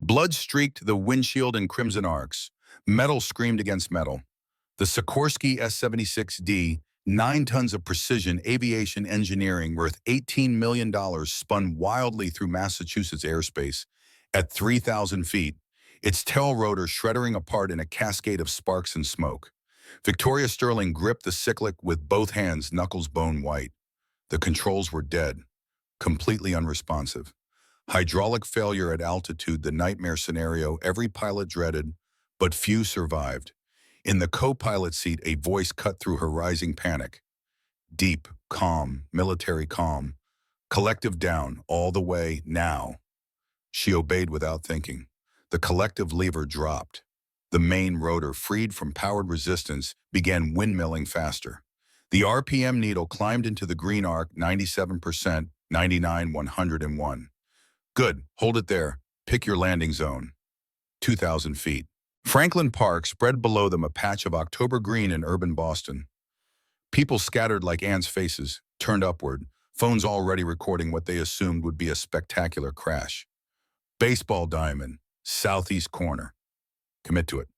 Blood streaked the windshield in crimson arcs. Metal screamed against metal. The Sikorsky S-76D, 9 tons of precision aviation engineering worth $18 million, spun wildly through Massachusetts airspace at 3,000 feet, its tail rotor shredding apart in a cascade of sparks and smoke. Victoria Sterling gripped the cyclic with both hands, knuckles bone white. The controls were dead, completely unresponsive. Hydraulic failure at altitude, the nightmare scenario every pilot dreaded, but few survived. In the co-pilot seat, a voice cut through her rising panic. Deep, calm, military calm. Collective down, all the way, now. She obeyed without thinking. The collective lever dropped. The main rotor, freed from powered resistance, began windmilling faster. The RPM needle climbed into the green arc, 97%, 99, 101. Good, hold it there. Pick your landing zone. 2,000 feet. Franklin Park spread below them, a patch of October green in urban Boston. People scattered like ants' faces, turned upward, phones already recording what they assumed would be a spectacular crash. Baseball diamond, southeast corner. Commit to it.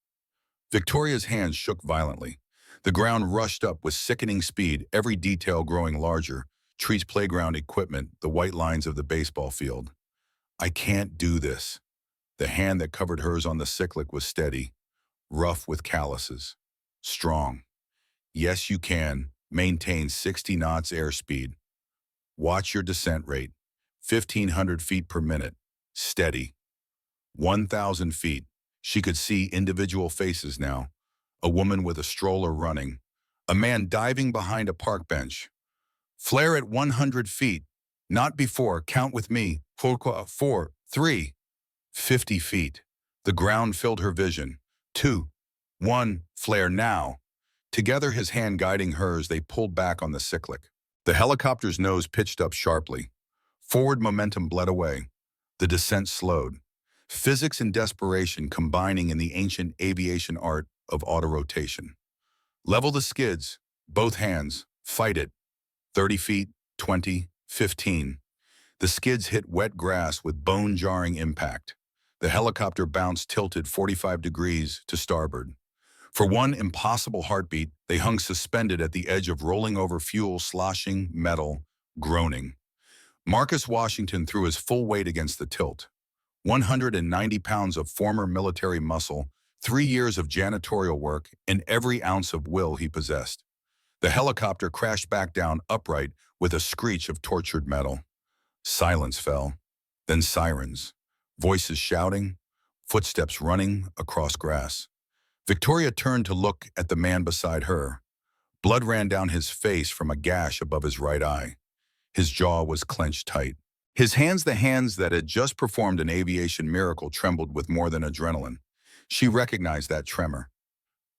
Victoria's hands shook violently. The ground rushed up with sickening speed, every detail growing larger. Trees, playground equipment, the white lines of the baseball field. I can't do this. The hand that covered hers on the cyclic was steady, rough with calluses. Strong. Yes, you can. Maintain 60 knots airspeed. Watch your descent rate. 1,500 feet per minute. Steady. 1,000 feet. She could see individual faces now. A woman with a stroller running. A man diving behind a park bench. Flare at 100 feet. Not before. Count with me. 4, 3. 50 feet. The ground filled her vision. 2, 1. Flare now. Together, his hand guiding hers, they pulled back on the cyclic. The helicopter's nose pitched up sharply. Forward momentum bled away. The descent slowed. Physics and desperation combining in the ancient aviation art of autorotation. Level the skids, both hands, fight it. 30 feet, 20, 15. The skids hit wet grass with bone-jarring impact. The helicopter bounced, tilted 45 degrees to starboard. For one impossible heartbeat, they hung suspended at the edge of rolling over fuel, sloshing, metal, groaning. Marcus Washington threw his full weight against the tilt. 190 pounds of former military muscle, 3 years of janitorial work, and every ounce of will he possessed. The helicopter crashed back down upright with a screech of tortured metal. Silence fell, then sirens, voices shouting, footsteps running across grass. Victoria turned to look at the man beside her. Blood ran down his face from a gash above his right eye. His jaw was clenched tight. His hands, the hands that had just performed an aviation miracle, trembled with more than adrenaline. She recognized that tremor.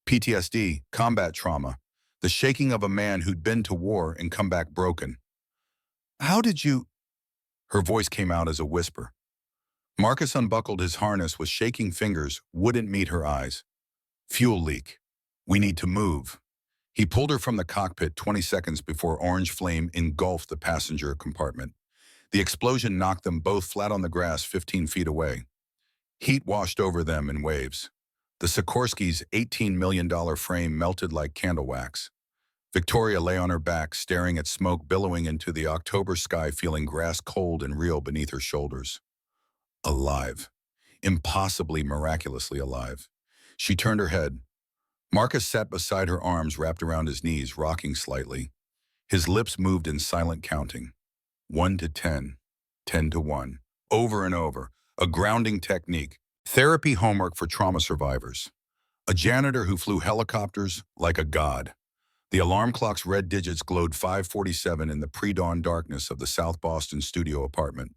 PTSD, combat trauma, the shaking of a man who'd been to war and come back broken. How did you... Her voice came out as a whisper. Marcus unbuckled his harness with shaking fingers, wouldn't meet her eyes. Fuel leak. We need to move. He pulled her from the cockpit 20 seconds before orange flame engulfed the passenger compartment. The explosion knocked them both flat on the grass 15 feet away. Heat washed over them in waves. The Sikorsky's $18 million frame melted like candle wax. Victoria lay on her back, staring at smoke billowing into the October sky, feeling grass cold and real beneath her shoulders. Alive. Impossibly, miraculously alive. She turned her head. Marcus sat beside her, arms wrapped around his knees, rocking slightly. His lips moved in silent counting. 1 to 10, 10 to 1, over and over, a grounding technique, therapy homework for trauma survivors. A janitor who flew helicopters like a god. The alarm clock's red digits glowed 5:47 in the pre-dawn darkness of the South Boston studio apartment.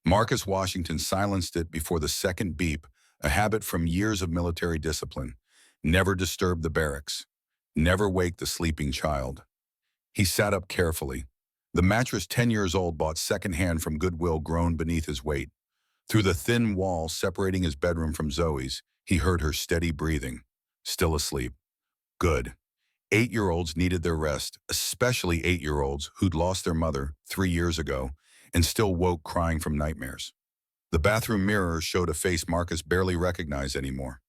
Marcus Washington silenced it before the second beep, a habit from years of military discipline. Never disturb the barracks. Never wake the sleeping child. He sat up carefully. The mattress, 10 years old, bought secondhand from Goodwill, groaned beneath his weight. Through the thin wall separating his bedroom from Zoe's, he heard her steady breathing. Still asleep. Good. 8-year-olds needed their rest, especially 8-year-olds who'd lost their mother 3 years ago and still woke crying from nightmares. The bathroom mirror showed a face Marcus barely recognized anymore.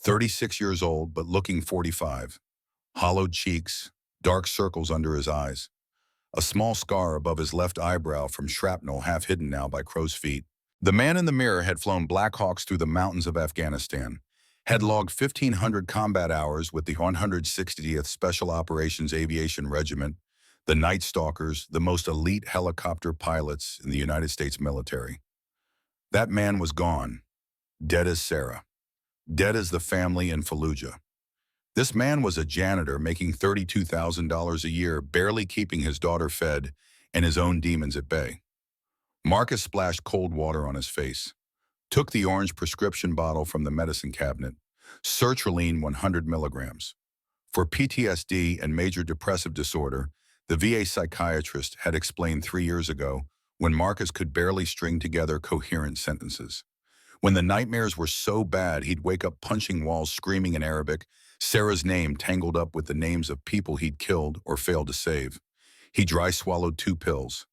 36 years old, but looking 45. Hollowed cheeks, dark circles under his eyes. A small scar above his left eyebrow from shrapnel half hidden now by crow's feet. The man in the mirror had flown Black Hawks through the mountains of Afghanistan, had logged 1,500 combat hours with the 160th Special Operations Aviation Regiment, the Night Stalkers, the most elite helicopter pilots in the United States military. That man was gone, dead as Sarah, dead as the family in Fallujah. This man was a janitor making $32,000 a year, barely keeping his daughter fed and his own demons at bay. Marcus splashed cold water on his face, took the orange prescription bottle from the medicine cabinet, sertraline 100 milligrams. For PTSD and major depressive disorder, the VA psychiatrist had explained 3 years ago when Marcus could barely string together coherent sentences. When the nightmares were so bad he'd wake up punching walls screaming in Arabic, Sarah's name tangled up with the names of people he'd killed or failed to save. He dry-swallowed 2 pills,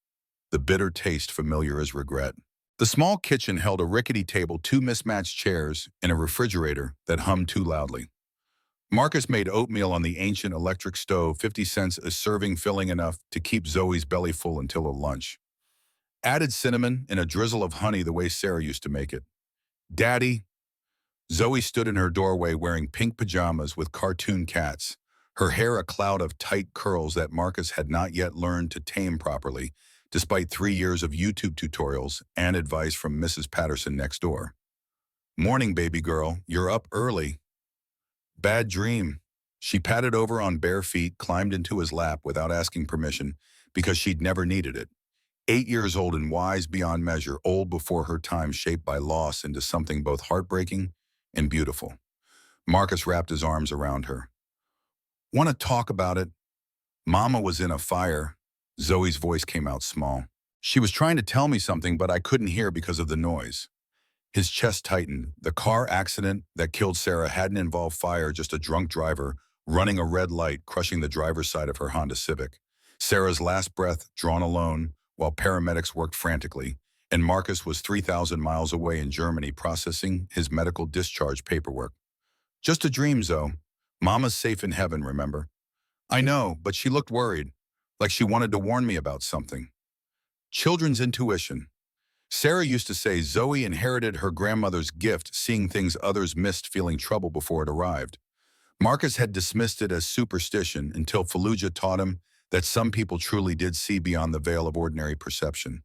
the bitter taste familiar as regret. The small kitchen held a rickety table, 2 mismatched chairs, and a refrigerator that hummed too loudly. Marcus made oatmeal on the ancient electric stove, 50 cents a serving, filling enough to keep Zoe's belly full until her lunch. Added cinnamon and a drizzle of honey the way Sarah used to make it. "Daddy." Zoe stood in her doorway wearing pink pajamas with cartoon cats, her hair a cloud of tight curls that Marcus had not yet learned to tame properly, despite 3 years of YouTube tutorials and advice from Mrs. Patterson next door. "Morning, baby girl. You're up early." "Bad dream." She padded over on bare feet, climbed into his lap without asking permission because she'd never needed it. 8 years old and wise beyond measure, old before her time, shaped by loss into something both heartbreaking and beautiful. Marcus wrapped his arms around her. "Want to talk about it?" "Mama was in a fire." Zoe's voice came out small. "She was trying to tell me something, but I couldn't hear because of the noise." His chest tightened. The car accident that killed Sarah hadn't involved fire, just a drunk driver running a red light, crushing the driver's side of her Honda Civic. Sarah's last breath drawn alone while paramedics worked frantically, and Marcus was 3,000 miles away in Germany processing his medical discharge paperwork. "Just a dream, Zoe. Mama's safe in heaven, remember?" "I know, but she looked worried, like she wanted to warn me about something." Children's intuition. Sarah used to say Zoe inherited her grandmother's gift, seeing things others missed, feeling trouble before it arrived. Marcus had dismissed it as superstition until Fallujah taught him that some people truly did see beyond the veil of ordinary perception.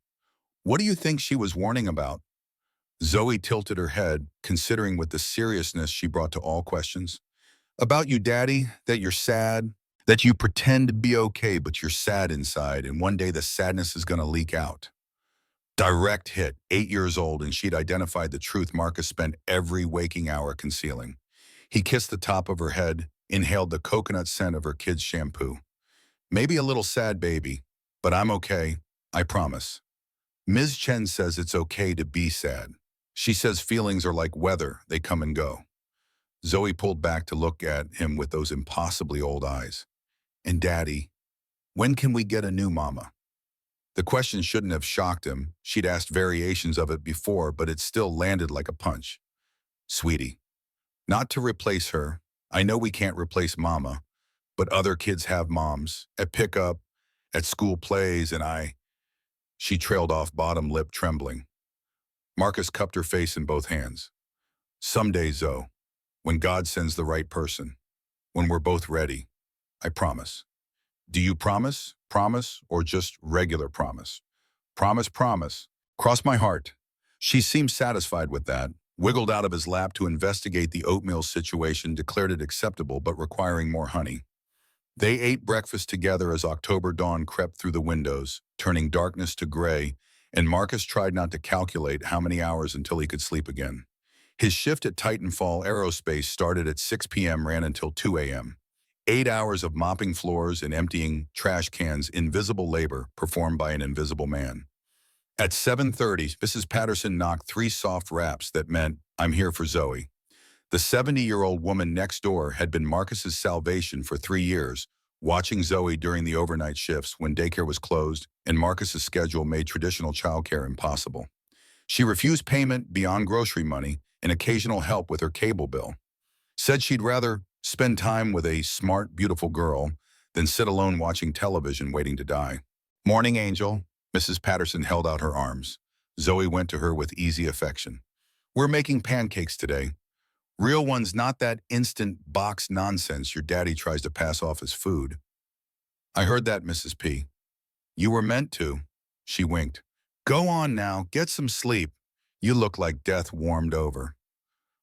"What do you think she was warning about?" Zoe tilted her head, considering with the seriousness she brought to all questions. "About you, Daddy, that you're sad, that you pretend to be okay, but you're sad inside, and one day the sadness is going to leak out." Direct hit, 8 years old, and she'd identified the truth Marcus spent every waking hour concealing. He kissed the top of her head, inhaled the coconut scent of her kid's shampoo. "Maybe a little sad, baby, but I'm okay, I promise." Ms. Chen says it's okay to be sad. She says feelings are like weather, they come and go. Zoe pulled back to look at him with those impossibly old eyes. "And Daddy, when can we get a new mama?" The question shouldn't have shocked him. She'd asked variations of it before, but it still landed like a punch. "Sweetie, not to replace her. I know we can't replace Mama, but other kids have moms, at pickup, at school plays, and I—" She trailed off, bottom lip trembling. Marcus cupped her face in both hands. "Someday, Zoe, when God sends the right person, when we're both ready, I promise." "Do you promise? Promise, or just regular promise?" "Promise, promise. Cross my heart." She seemed satisfied with that, wiggled out of his lap to investigate the oatmeal situation, declared it acceptable but requiring more honey. They ate breakfast together as October dawn crept through the windows, turning darkness to gray, and Marcus tried not to calculate how many hours until he could sleep again. His shift at Titanfall Aerospace started at 6 p.m., ran until 2 a.m. 8 hours of mopping floors and emptying trash cans, invisible labor performed by an invisible man. At 7:30, Mrs. Patterson knocked 3 soft raps that meant, "I'm here for Zoe." The 70-year-old woman next door had been Marcus's salvation for 3 years, watching Zoe during the overnight shifts when daycare was closed and Marcus's schedule made traditional childcare impossible. She refused payment beyond grocery money and occasional help with her cable bill. Said she'd rather spend time with a smart, beautiful girl than sit alone watching television waiting to die. Morning, Angel. Mrs. Patterson held out her arms. Zoe went to her with easy affection. We're making pancakes today. Real ones, not that instant box nonsense your daddy tries to pass off as food. I heard that, Mrs. P. You were meant to. She winked. Go on now, get some sleep. You look like death warmed over.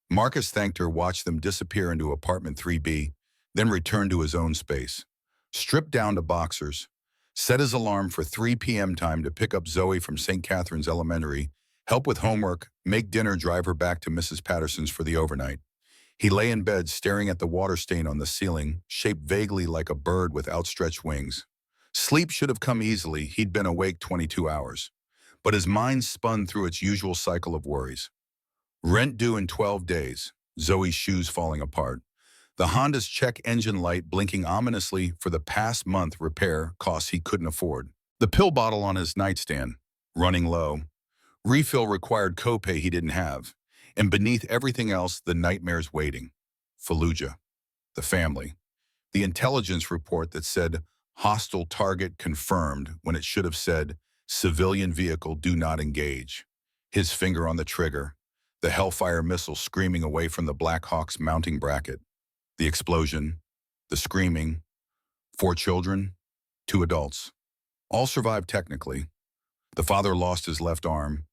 Marcus thanked her, watched them disappear into apartment 3B, then returned to his own space. Stripped down to boxers, set his alarm for 3 p.m. time to pick up Zoe from St. Catherine's Elementary, help with homework, make dinner, drive her back to Mrs. Patterson's for the overnight. He lay in bed staring at the water stain on the ceiling, shaped vaguely like a bird with outstretched wings. Sleep should have come easily, he'd been awake 22 hours. But his mind spun through its usual cycle of worries. Rent due in 12 days, Zoe's shoes falling apart. The Honda's check engine light blinking ominously for the past month repair costs he couldn't afford. The pill bottle on his nightstand, running low. Refill required copay he didn't have. And beneath everything else, the nightmares waiting. Fallujah. The family. The intelligence report that said, hostile target confirmed when it should have said, civilian vehicle do not engage. His finger on the trigger. The Hellfire missile screaming away from the Black Hawk's mounting bracket. The explosion. The screaming. 4 children. 2 adults. All survived technically. The father lost his left arm.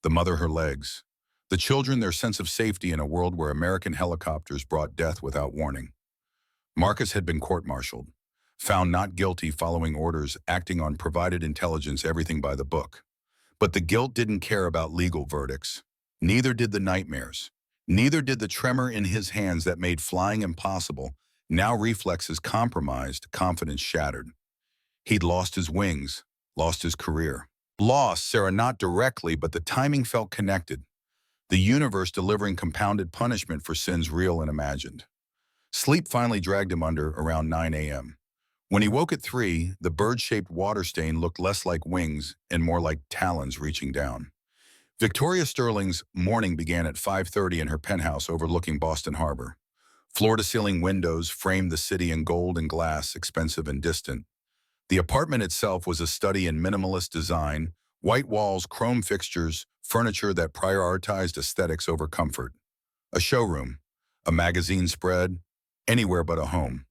The mother her legs. The children their sense of safety in a world where American helicopters brought death without warning. Marcus had been court-martialed, found not guilty following orders, acting on provided intelligence, everything by the book. But the guilt didn't care about legal verdicts. Neither did the nightmares. Neither did the tremor in his hands that made flying impossible, now reflexes compromised, confidence shattered. He'd lost his wings, lost his career. Lost, Sarah, not directly, but the timing felt connected. The universe delivering compounded punishment for sins real and imagined. Sleep finally dragged him under around 9 a.m. When he woke at 3, the bird-shaped water stain looked less like wings and more like talons reaching down. Victoria Sterling's morning began at 5:30 in her penthouse overlooking Boston Harbor. Floor-to-ceiling windows framed the city in gold and glass, expensive and distant. The apartment itself was a study in minimalist design, white walls, chrome fixtures, furniture that prioritized aesthetics over comfort. A showroom, a magazine spread, anywhere but a home.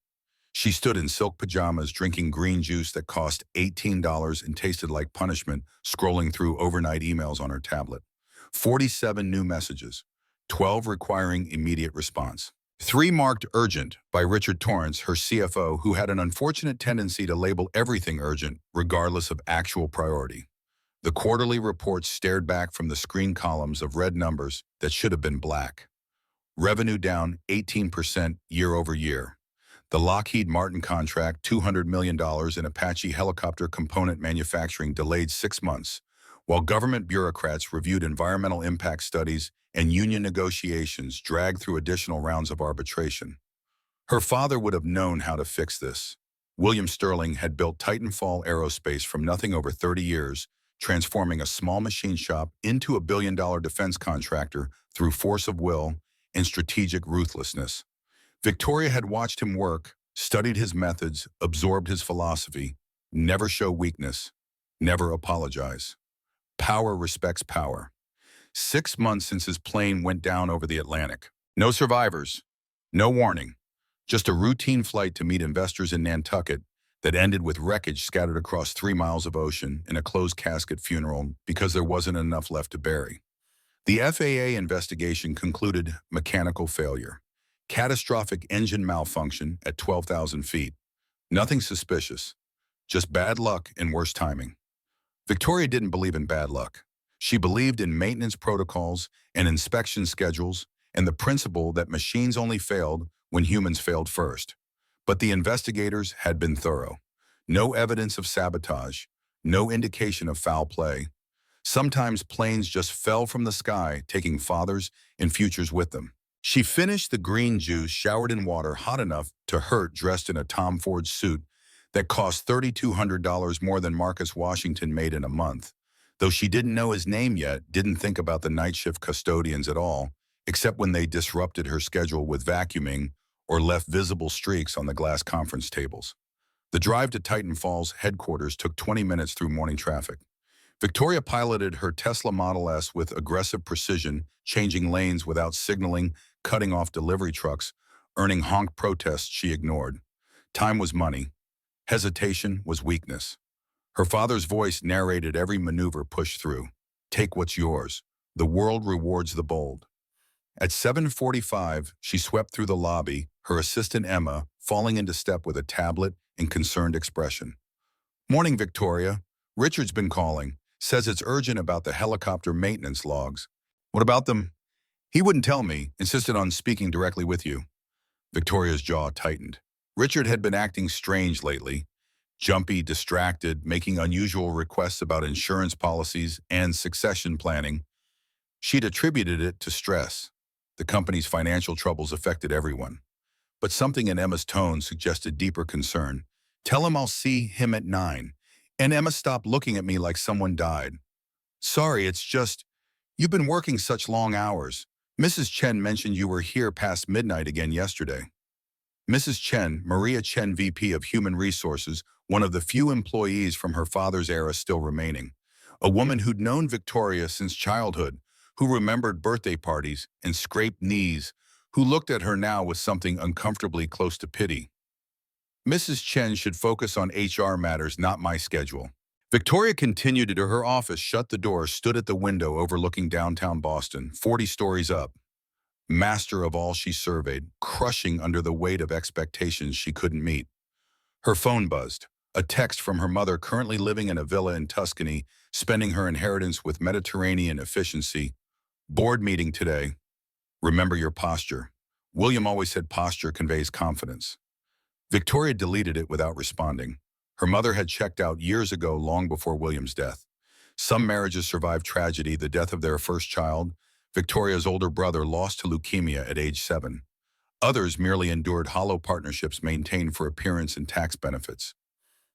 She stood in silk pajamas drinking green juice that cost $18 and tasted like punishment, scrolling through overnight emails on her tablet. 47 new messages, 12 requiring immediate response. 3 marked urgent by Richard Torrance, her CFO, who had an unfortunate tendency to label everything urgent, regardless of actual priority. The quarterly reports stared back from the screen columns of red numbers that should have been black. Revenue down 18% year over year. The Lockheed Martin contract, $200 million in Apache helicopter component manufacturing, delayed 6 months, while government bureaucrats reviewed environmental impact studies and union negotiations dragged through additional rounds of arbitration. Her father would have known how to fix this. William Sterling had built Titanfall Aerospace from nothing over 30 years, transforming a small machine shop into a billion-dollar defense contractor through force of will and strategic ruthlessness. Victoria had watched him work, studied his methods, absorbed his philosophy. Never show weakness. Never apologize. Power respects power. 6 months since his plane went down over the Atlantic. No survivors. No warning. Just a routine flight to meet investors in Nantucket that ended with wreckage scattered across 3 miles of ocean in a closed casket funeral because there wasn't enough left to bury. The FAA investigation concluded mechanical failure. Catastrophic engine malfunction at 12,000 feet. Nothing suspicious. Just bad luck and worse timing. Victoria didn't believe in bad luck. She believed in maintenance protocols and inspection schedules and the principle that machines only failed when humans failed first. But the investigators had been thorough. No evidence of sabotage, no indication of foul play. Sometimes planes just fell from the sky, taking fathers and futures with them. She finished the green juice, showered in water hot enough to hurt, dressed in a Tom Ford suit that cost $3,200 more than Marcus Washington made in a month. Though she didn't know his name yet, didn't think about the night shift custodians at all, except when they disrupted her schedule with vacuuming or left visible streaks on the glass conference tables. The drive to Titan Falls headquarters took 20 minutes through morning traffic. Victoria piloted her Tesla Model S with aggressive precision, changing lanes without signaling, cutting off delivery trucks, earning honk protests she ignored. Time was money. Hesitation was weakness. Her father's voice narrated every maneuver pushed through. Take what's yours. The world rewards the bold. At 7:45, she swept through the lobby, her assistant Emma falling into step with a tablet and concerned expression. Morning, Victoria. Richard's been calling. Says it's urgent about the helicopter maintenance logs. What about them? He wouldn't tell me, insisted on speaking directly with you. Victoria's jaw tightened. Richard had been acting strange lately. Jumpy, distracted, making unusual requests about insurance policies and succession planning. She'd attributed it to stress. The company's financial troubles affected everyone. But something in Emma's tone suggested deeper concern. Tell him I'll see him at 9. And Emma stopped looking at me like someone died. Sorry, it's just, you've been working such long hours. Mrs. Chen mentioned you were here past midnight again yesterday. Mrs. Chen, Maria Chen, VP of Human Resources, one of the few employees from her father's era still remaining. A woman who'd known Victoria since childhood, who remembered birthday parties and scraped knees, who looked at her now with something uncomfortably close to pity. Mrs. Chen should focus on HR matters, not my schedule. Victoria continued to her office, shut the door, stood at the window overlooking downtown Boston, 40 stories up. Master of all she surveyed, crushing under the weight of expectations she couldn't meet. Her phone buzzed. A text from her mother, currently living in a villa in Tuscany, spending her inheritance with Mediterranean efficiency. Board meeting today. Remember your posture. William always said posture conveys confidence. Victoria deleted it without responding. Her mother had checked out years ago, long before William's death. Some marriages survive tragedy, the death of their first child. Victoria's older brother lost to leukemia at age 7. Others merely endured hollow partnerships maintained for appearance and tax benefits.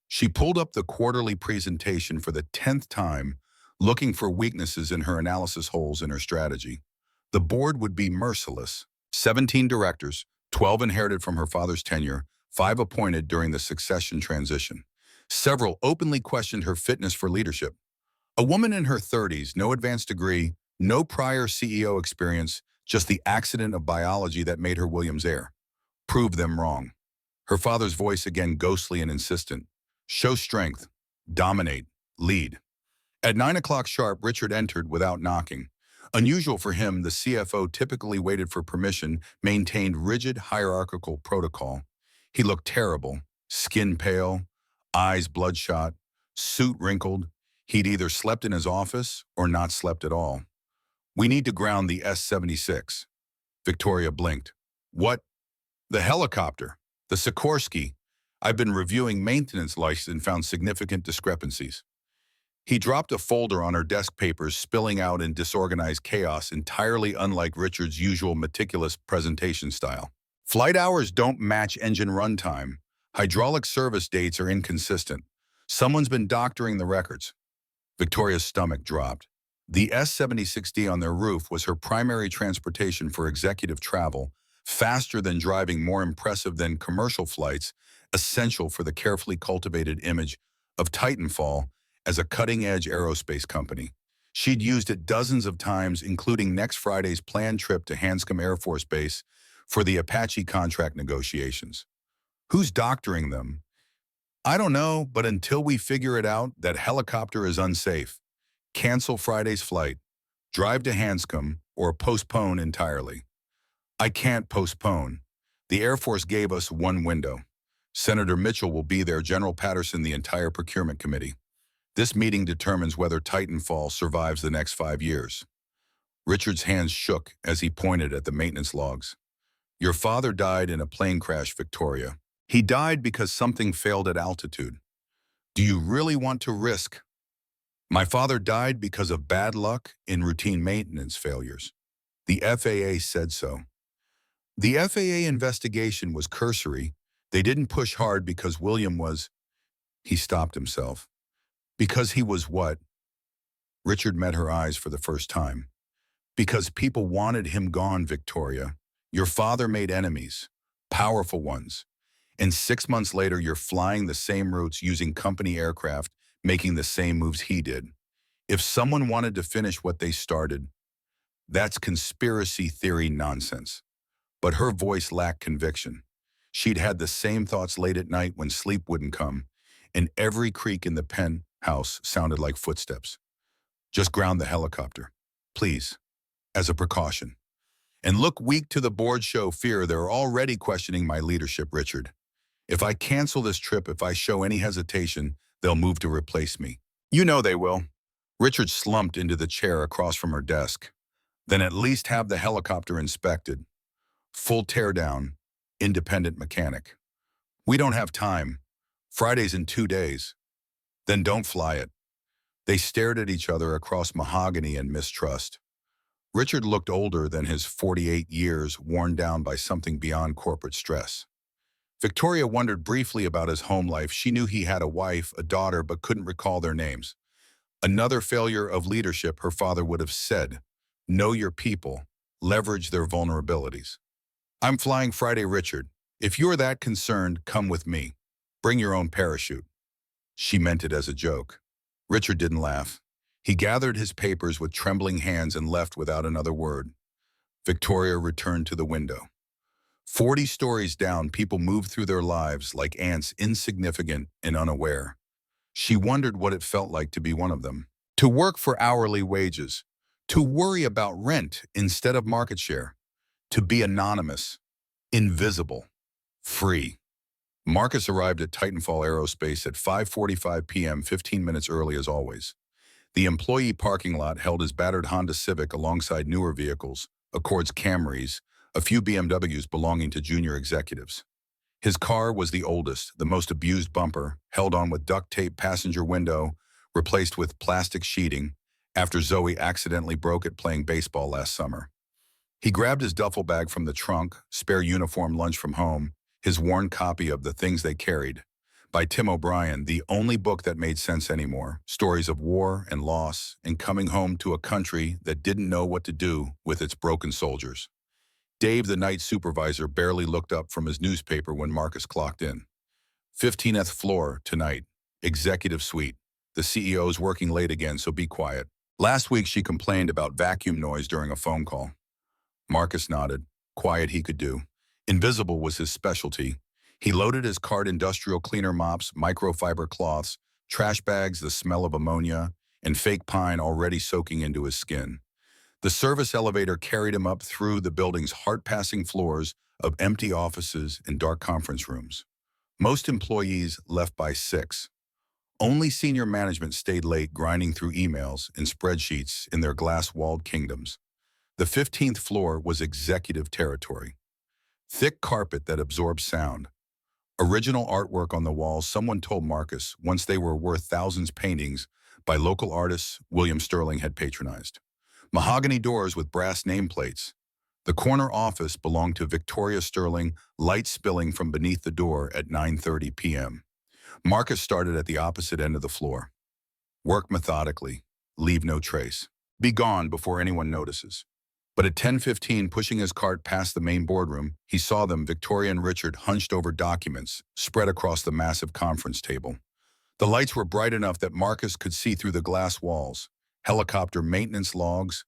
She pulled up the quarterly presentation for the 10th time, looking for weaknesses in her analysis, holes in her strategy. The board would be merciless. 17 directors, 12 inherited from her father's tenure, 5 appointed during the succession transition. Several openly questioned her fitness for leadership. A woman in her 30s, no advanced degree, no prior CEO experience, just the accident of biology that made her William's heir. Proved them wrong. Her father's voice again ghostly and insistent. Show strength. Dominate. Lead. At 9 o'clock sharp, Richard entered without knocking. Unusual for him, the CFO typically waited for permission, maintained rigid hierarchical protocol. He looked terrible, skin pale, eyes bloodshot, suit wrinkled. He'd either slept in his office or not slept at all. We need to ground the S-76. Victoria blinked. What? The helicopter. The Sikorsky. I've been reviewing maintenance lists and found significant discrepancies. He dropped a folder on her desk, papers spilling out in disorganized chaos, entirely unlike Richard's usual meticulous presentation style. Flight hours don't match engine runtime. Hydraulic service dates are inconsistent. Someone's been doctoring the records. Victoria's stomach dropped. The S-76D on their roof was her primary transportation for executive travel, faster than driving, more impressive than commercial flights, essential for the carefully cultivated image of Titanfall as a cutting-edge aerospace company. She'd used it dozens of times, including next Friday's planned trip to Hanscom Air Force Base for the Apache contract negotiations. Who's doctoring them? I don't know, but until we figure it out, that helicopter is unsafe. Cancel Friday's flight, drive to Hanscom, or postpone entirely. I can't postpone. The Air Force gave us one window. Senator Mitchell will be there, General Patterson, the entire procurement committee. This meeting determines whether Titanfall survives the next 5 years. Richard's hands shook as he pointed at the maintenance logs. Your father died in a plane crash, Victoria. He died because something failed at altitude. Do you really want to risk? My father died because of bad luck in routine maintenance failures. The FAA said so. The FAA investigation was cursory. They didn't push hard because William was... He stopped himself. Because he was what? Richard met her eyes for the first time. Because people wanted him gone, Victoria. Your father made enemies, powerful ones. And 6 months later, you're flying the same routes using company aircraft, making the same moves he did. If someone wanted to finish what they started, that's conspiracy theory nonsense. But her voice lacked conviction. She'd had the same thoughts late at night when sleep wouldn't come, and every creak in the penthouse sounded like footsteps. Just ground the helicopter, please, as a precaution. And look weak to the board show fear. They're already questioning my leadership, Richard. If I cancel this trip, if I show any hesitation, they'll move to replace me. You know they will. Richard slumped into the chair across from her desk. Then at least have the helicopter inspected. Full teardown, independent mechanic. We don't have time. Friday's in 2 days. Then don't fly it. They stared at each other across mahogany and mistrust. Richard looked older than his 48 years, worn down by something beyond corporate stress. Victoria wondered briefly about his home life. She knew he had a wife, a daughter, but couldn't recall their names. Another failure of leadership, her father would have said. Know your people. Leverage their vulnerabilities. I'm flying Friday, Richard. If you're that concerned, come with me. Bring your own parachute. She meant it as a joke. Richard didn't laugh. He gathered his papers with trembling hands and left without another word. Victoria returned to the window. 40 stories down, people moved through their lives like ants, insignificant and unaware. She wondered what it felt like to be one of them. To work for hourly wages. To worry about rent instead of market share. To be anonymous. Invisible. Free. Marcus arrived at Titanfall Aerospace at 5:45 p.m., 15 minutes early as always. The employee parking lot held his battered Honda Civic alongside newer vehicles, Accords Camrys, a few BMWs belonging to junior executives. His car was the oldest, the most abused bumper, held on with duct tape passenger window, replaced with plastic sheeting, after Zoe accidentally broke it playing baseball last summer. He grabbed his duffel bag from the trunk, spare uniform lunch from home, his worn copy of The Things They Carried, by Tim O'Brien, the only book that made sense anymore, stories of war and loss and coming home to a country that didn't know what to do with its broken soldiers. Dave, the night supervisor, barely looked up from his newspaper when Marcus clocked in. 15th floor tonight, executive suite. The CEO's working late again, so be quiet. Last week she complained about vacuum noise during a phone call. Marcus nodded. Quiet he could do. Invisible was his specialty. He loaded his cart industrial cleaner mops, microfiber cloths, trash bags, the smell of ammonia, and fake pine already soaking into his skin. The service elevator carried him up through the building's heart-passing floors of empty offices and dark conference rooms. Most employees left by 6. Only senior management stayed late grinding through emails and spreadsheets in their glass-walled kingdoms. The 15th floor was executive territory. Thick carpet that absorbed sound. Original artwork on the walls, someone told Marcus, once they were worth thousands, paintings by local artists William Sterling had patronized. Mahogany doors with brass nameplates. The corner office belonged to Victoria Sterling, light spilling from beneath the door at 9:30 p.m. Marcus started at the opposite end of the floor. Work methodically. Leave no trace. Be gone before anyone notices. But at 10:15, pushing his cart past the main boardroom, he saw them, Victoria and Richard, hunched over documents spread across the massive conference table. The lights were bright enough that Marcus could see through the glass walls. Helicopter maintenance logs,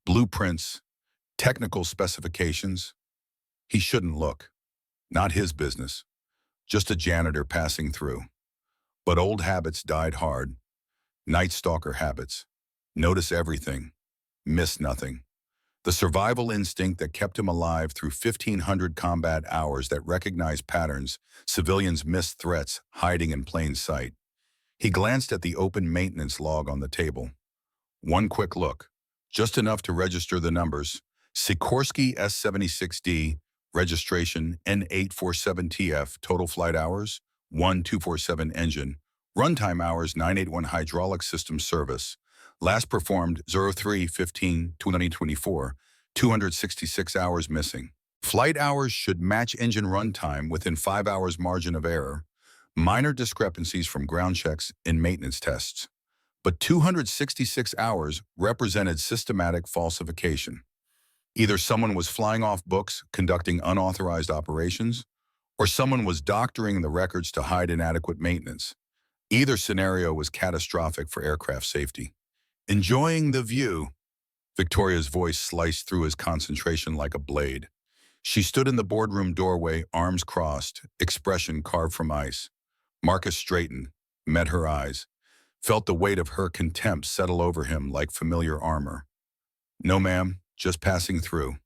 blueprints, technical specifications. He shouldn't look. Not his business. Just a janitor passing through. But old habits died hard. Night stalker habits. Notice everything. Miss nothing. The survival instinct that kept him alive through 1,500 combat hours that recognized patterns civilians missed, threats hiding in plain sight. He glanced at the open maintenance log on the table. One quick look, just enough to register the numbers. Sikorsky S-76D, registration N847TF, total flight hours, 1247 engine, runtime hours 981 hydraulic system service, last performed 03/15/2024, 266 hours missing. Flight hours should match engine runtime within 5 hours margin of error. Minor discrepancies from ground checks and maintenance tests. But 266 hours represented systematic falsification. Either someone was flying off books, conducting unauthorized operations, or someone was doctoring the records to hide inadequate maintenance. Either scenario was catastrophic for aircraft safety. Enjoying the view, Victoria's voice sliced through his concentration like a blade. She stood in the boardroom doorway, arms crossed, expression carved from ice. Marcus straightened, met her eyes, felt the weight of her contempt settle over him like familiar armor. No, ma'am, just passing through.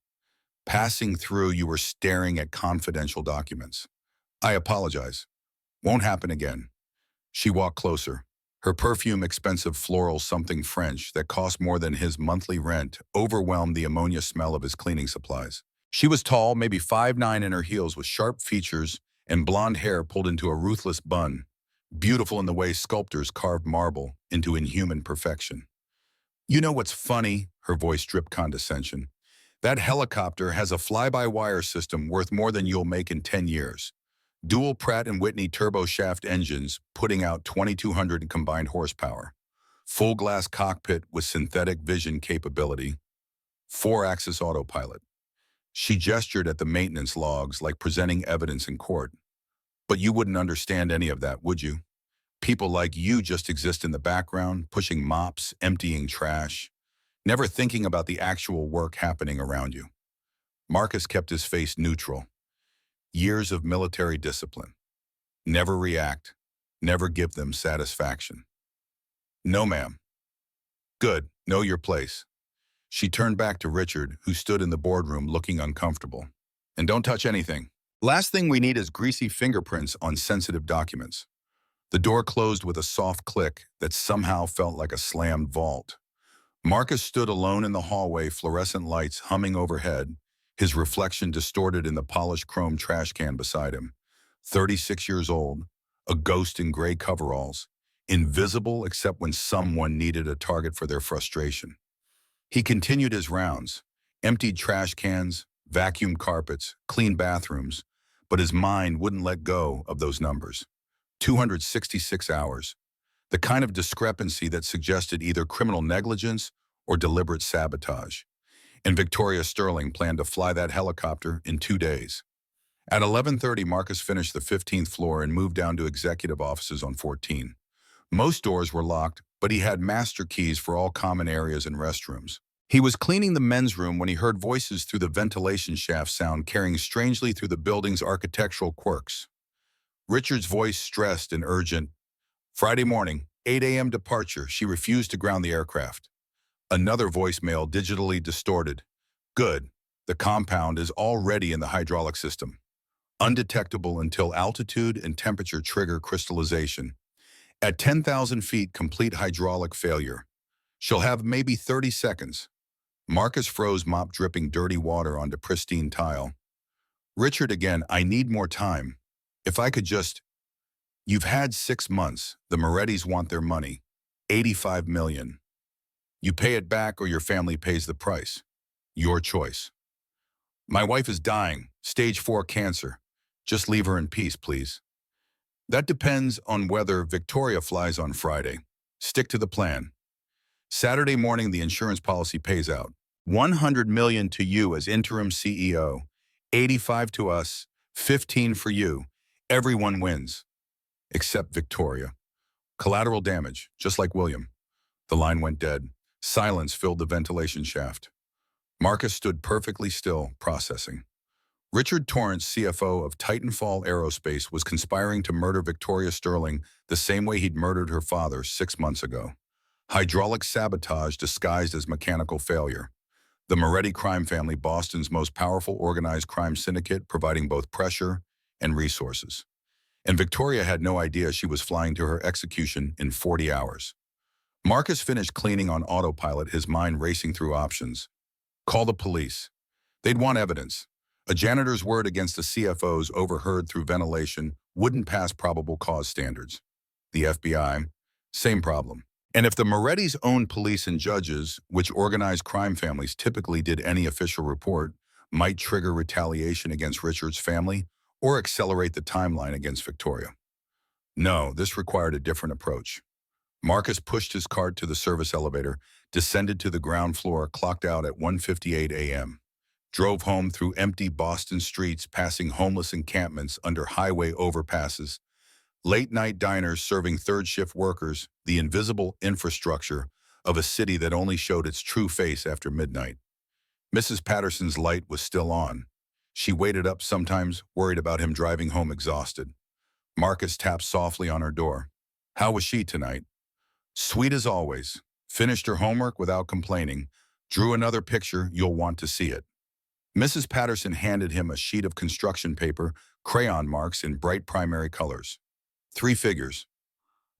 Passing through, you were staring at confidential documents. I apologize. Won't happen again. She walked closer. Her perfume, expensive floral something French that cost more than his monthly rent, overwhelmed the ammonia smell of his cleaning supplies. She was tall, maybe 5'9" in her heels, with sharp features and blonde hair pulled into a ruthless bun, beautiful in the way sculptors carved marble into inhuman perfection. You know what's funny? Her voice dripped condescension. That helicopter has a fly-by-wire system worth more than you'll make in 10 years. Dual Pratt & Whitney turboshaft engines putting out 2,200 combined horsepower. Full glass cockpit with synthetic vision capability. 4-axis autopilot. She gestured at the maintenance logs like presenting evidence in court. But you wouldn't understand any of that, would you? People like you just exist in the background, pushing mops, emptying trash, never thinking about the actual work happening around you. Marcus kept his face neutral. Years of military discipline. Never react. Never give them satisfaction. No, ma'am. Good. Know your place. She turned back to Richard, who stood in the boardroom looking uncomfortable. And don't touch anything. Last thing we need is greasy fingerprints on sensitive documents. The door closed with a soft click that somehow felt like a slammed vault. Marcus stood alone in the hallway, fluorescent lights humming overhead, his reflection distorted in the polished chrome trash can beside him. 36 years old, a ghost in gray coveralls, invisible except when someone needed a target for their frustration. He continued his rounds, emptied trash cans, vacuumed carpets, cleaned bathrooms, but his mind wouldn't let go of those numbers. 266 hours. The kind of discrepancy that suggested either criminal negligence or deliberate sabotage. And Victoria Sterling planned to fly that helicopter in 2 days. At 11:30, Marcus finished the 15th floor and moved down to executive offices on 14. Most doors were locked, but he had master keys for all common areas and restrooms. He was cleaning the men's room when he heard voices through the ventilation shaft sound carrying strangely through the building's architectural quirks. Richard's voice stressed and urgent. Friday morning, 8 a.m. departure. She refused to ground the aircraft. Another voicemail digitally distorted. Good. The compound is already in the hydraulic system. Undetectable until altitude and temperature trigger crystallization. At 10,000 feet, complete hydraulic failure. She'll have maybe 30 seconds. Marcus froze, mop dripping dirty water onto pristine tile. Richard again, I need more time. If I could just... You've had 6 months. The Morettis want their money. $85 million. You pay it back or your family pays the price. Your choice. My wife is dying. Stage 4 cancer. Just leave her in peace, please. That depends on whether Victoria flies on Friday. Stick to the plan. Saturday morning, the insurance policy pays out. $100 million to you as interim CEO. 85 to us. 15 for you. Everyone wins. Except Victoria. Collateral damage, just like William. The line went dead. Silence filled the ventilation shaft. Marcus stood perfectly still, processing. Richard Torrance, CFO of Titanfall Aerospace, was conspiring to murder Victoria Sterling the same way he'd murdered her father 6 months ago. Hydraulic sabotage disguised as mechanical failure. The Moretti crime family, Boston's most powerful organized crime syndicate, providing both pressure and resources. And Victoria had no idea she was flying to her execution in 40 hours. Marcus finished cleaning on autopilot, his mind racing through options. Call the police. They'd want evidence. A janitor's word against the CFO's overheard through ventilation wouldn't pass probable cause standards. The FBI, same problem. And if the Morettis owned police and judges, which organized crime families typically did any official report, might trigger retaliation against Richard's family or accelerate the timeline against Victoria. No, this required a different approach. Marcus pushed his cart to the service elevator, descended to the ground floor, clocked out at 1:58 a.m. Drove home through empty Boston streets, passing homeless encampments under highway overpasses, late-night diners serving third-shift workers, the invisible infrastructure of a city that only showed its true face after midnight. Mrs. Patterson's light was still on. She waited up sometimes, worried about him driving home exhausted. Marcus tapped softly on her door. How was she tonight? Sweet as always. Finished her homework without complaining. Drew another picture, you'll want to see it. Mrs. Patterson handed him a sheet of construction paper, crayon marks in bright primary colors. 3 figures.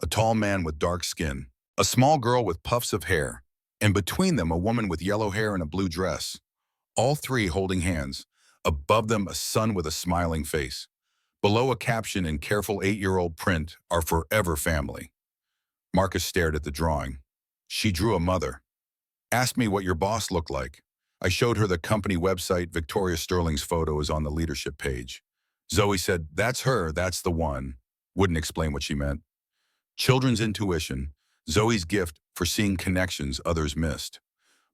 A tall man with dark skin, a small girl with puffs of hair, and between them a woman with yellow hair and a blue dress. All 3 holding hands. Above them a son with a smiling face. Below a caption in careful 8-year-old print, "Our forever family." Marcus stared at the drawing. She drew a mother. Asked me what your boss looked like. I showed her the company website. Victoria Sterling's photo is on the leadership page. Zoe said, that's her, that's the one. Wouldn't explain what she meant. Children's intuition, Zoe's gift for seeing connections others missed.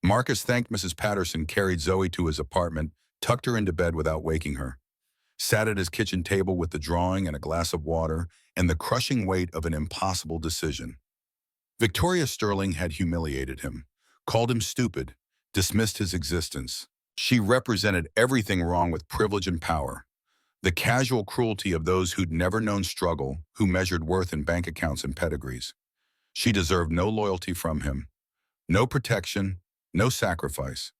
Marcus thanked Mrs. Patterson, carried Zoe to his apartment, tucked her into bed without waking her. Sat at his kitchen table with the drawing and a glass of water and the crushing weight of an impossible decision. Victoria Sterling had humiliated him, called him stupid, dismissed his existence. She represented everything wrong with privilege and power. The casual cruelty of those who'd never known struggle, who measured worth in bank accounts and pedigrees. She deserved no loyalty from him, no protection, no sacrifice.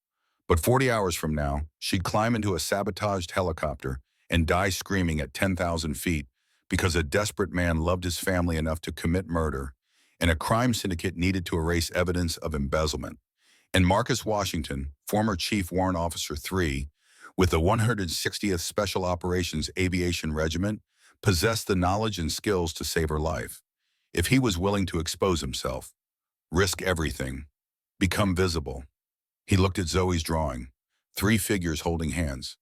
But 40 hours from now, she'd climb into a sabotaged helicopter and die screaming at 10,000 feet because a desperate man loved his family enough to commit murder, and a crime syndicate needed to erase evidence of embezzlement. And Marcus Washington, former Chief Warrant Officer 3, with the 160th Special Operations Aviation Regiment, possessed the knowledge and skills to save her life. If he was willing to expose himself, risk everything, become visible. He looked at Zoe's drawing, 3 figures holding hands.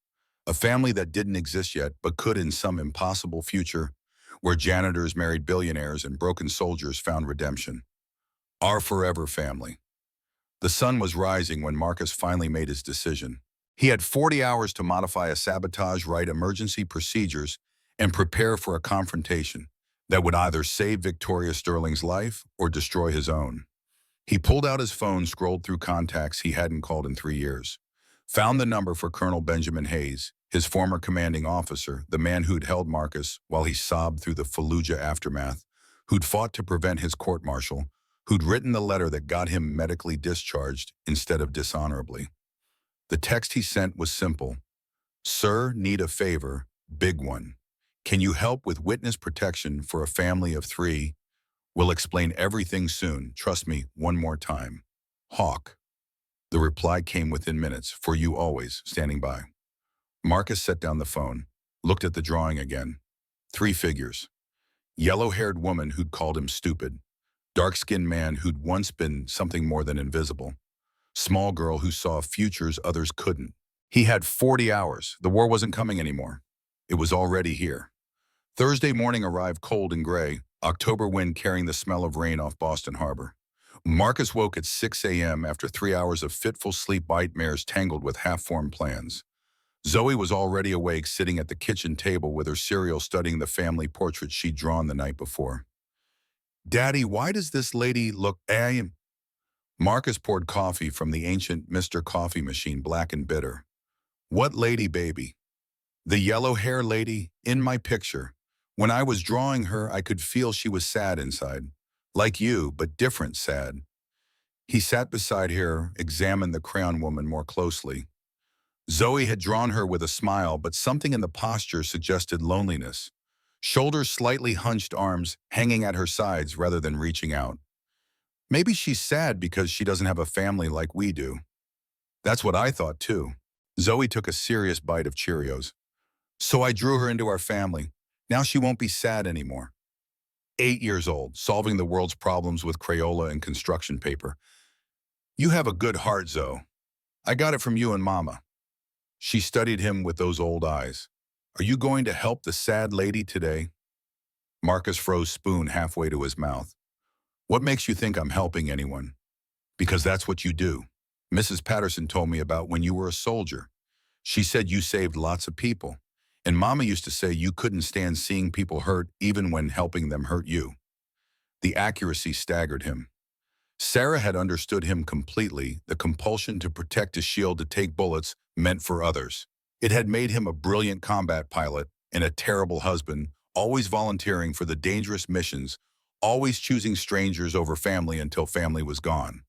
A family that didn't exist yet, but could in some impossible future, where janitors married billionaires and broken soldiers found redemption. Our forever family. The sun was rising when Marcus finally made his decision. He had 40 hours to modify a sabotage, write emergency procedures, and prepare for a confrontation that would either save Victoria Sterling's life or destroy his own. He pulled out his phone, scrolled through contacts he hadn't called in 3 years, found the number for Colonel Benjamin Hayes, his former commanding officer, the man who'd held Marcus while he sobbed through the Fallujah aftermath, who'd fought to prevent his court-martial, who'd written the letter that got him medically discharged instead of dishonorably. The text he sent was simple. Sir, need a favor, big one. Can you help with witness protection for a family of 3? We'll explain everything soon. Trust me, one more time. Hawk. The reply came within minutes, for you always, standing by. Marcus set down the phone, looked at the drawing again. 3 figures. Yellow-haired woman who'd called him stupid. Dark-skinned man who'd once been something more than invisible. Small girl who saw futures others couldn't. He had 40 hours. The war wasn't coming anymore. It was already here. Thursday morning arrived cold and gray, October wind carrying the smell of rain off Boston Harbor. Marcus woke at 6 a.m. after 3 hours of fitful sleep, nightmares tangled with half-formed plans. Zoe was already awake, sitting at the kitchen table with her cereal, studying the family portrait she'd drawn the night before. Daddy, why does this lady look... Marcus poured coffee from the ancient Mr. Coffee machine, black and bitter. What lady, baby? The yellow hair lady, in my picture. When I was drawing her, I could feel she was sad inside. Like you, but different sad. He sat beside her, examined the crayon woman more closely. Zoe had drawn her with a smile, but something in the posture suggested loneliness. Shoulders slightly hunched, arms hanging at her sides rather than reaching out. Maybe she's sad because she doesn't have a family like we do. That's what I thought too. Zoe took a serious bite of Cheerios. So I drew her into our family. Now she won't be sad anymore. 8 years old, solving the world's problems with Crayola and construction paper. You have a good heart, Zoe. I got it from you and Mama. She studied him with those old eyes. Are you going to help the sad lady today? Marcus froze spoon halfway to his mouth. What makes you think I'm helping anyone? Because that's what you do. Mrs. Patterson told me about when you were a soldier. She said you saved lots of people. And Mama used to say you couldn't stand seeing people hurt even when helping them hurt you. The accuracy staggered him. Sarah had understood him completely, the compulsion to protect a shield to take bullets meant for others. It had made him a brilliant combat pilot and a terrible husband, always volunteering for the dangerous missions, always choosing strangers over family until family was gone.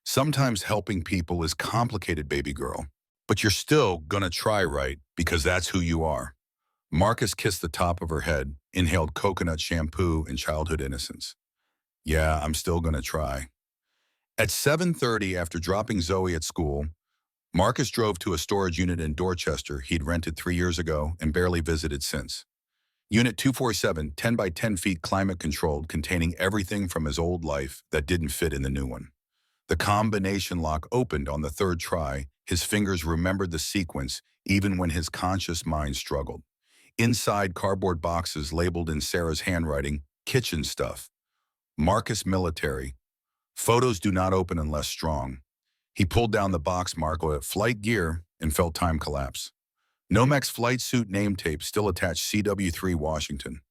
Sometimes helping people is complicated, baby girl, but you're still gonna try, right? Because that's who you are. Marcus kissed the top of her head, inhaled coconut shampoo and childhood innocence. Yeah, I'm still gonna try. At 7:30 after dropping Zoe at school, Marcus drove to a storage unit in Dorchester he'd rented 3 years ago and barely visited since. Unit 247, 10 by 10 feet climate-controlled, containing everything from his old life that didn't fit in the new one. The combination lock opened on the third try. His fingers remembered the sequence even when his conscious mind struggled. Inside, cardboard boxes labeled in Sarah's handwriting, kitchen stuff. Marcus Military. Photos do not open unless strong. He pulled down the box marked at flight gear and felt time collapse. Nomex flight suit name tape still attached CW3 Washington.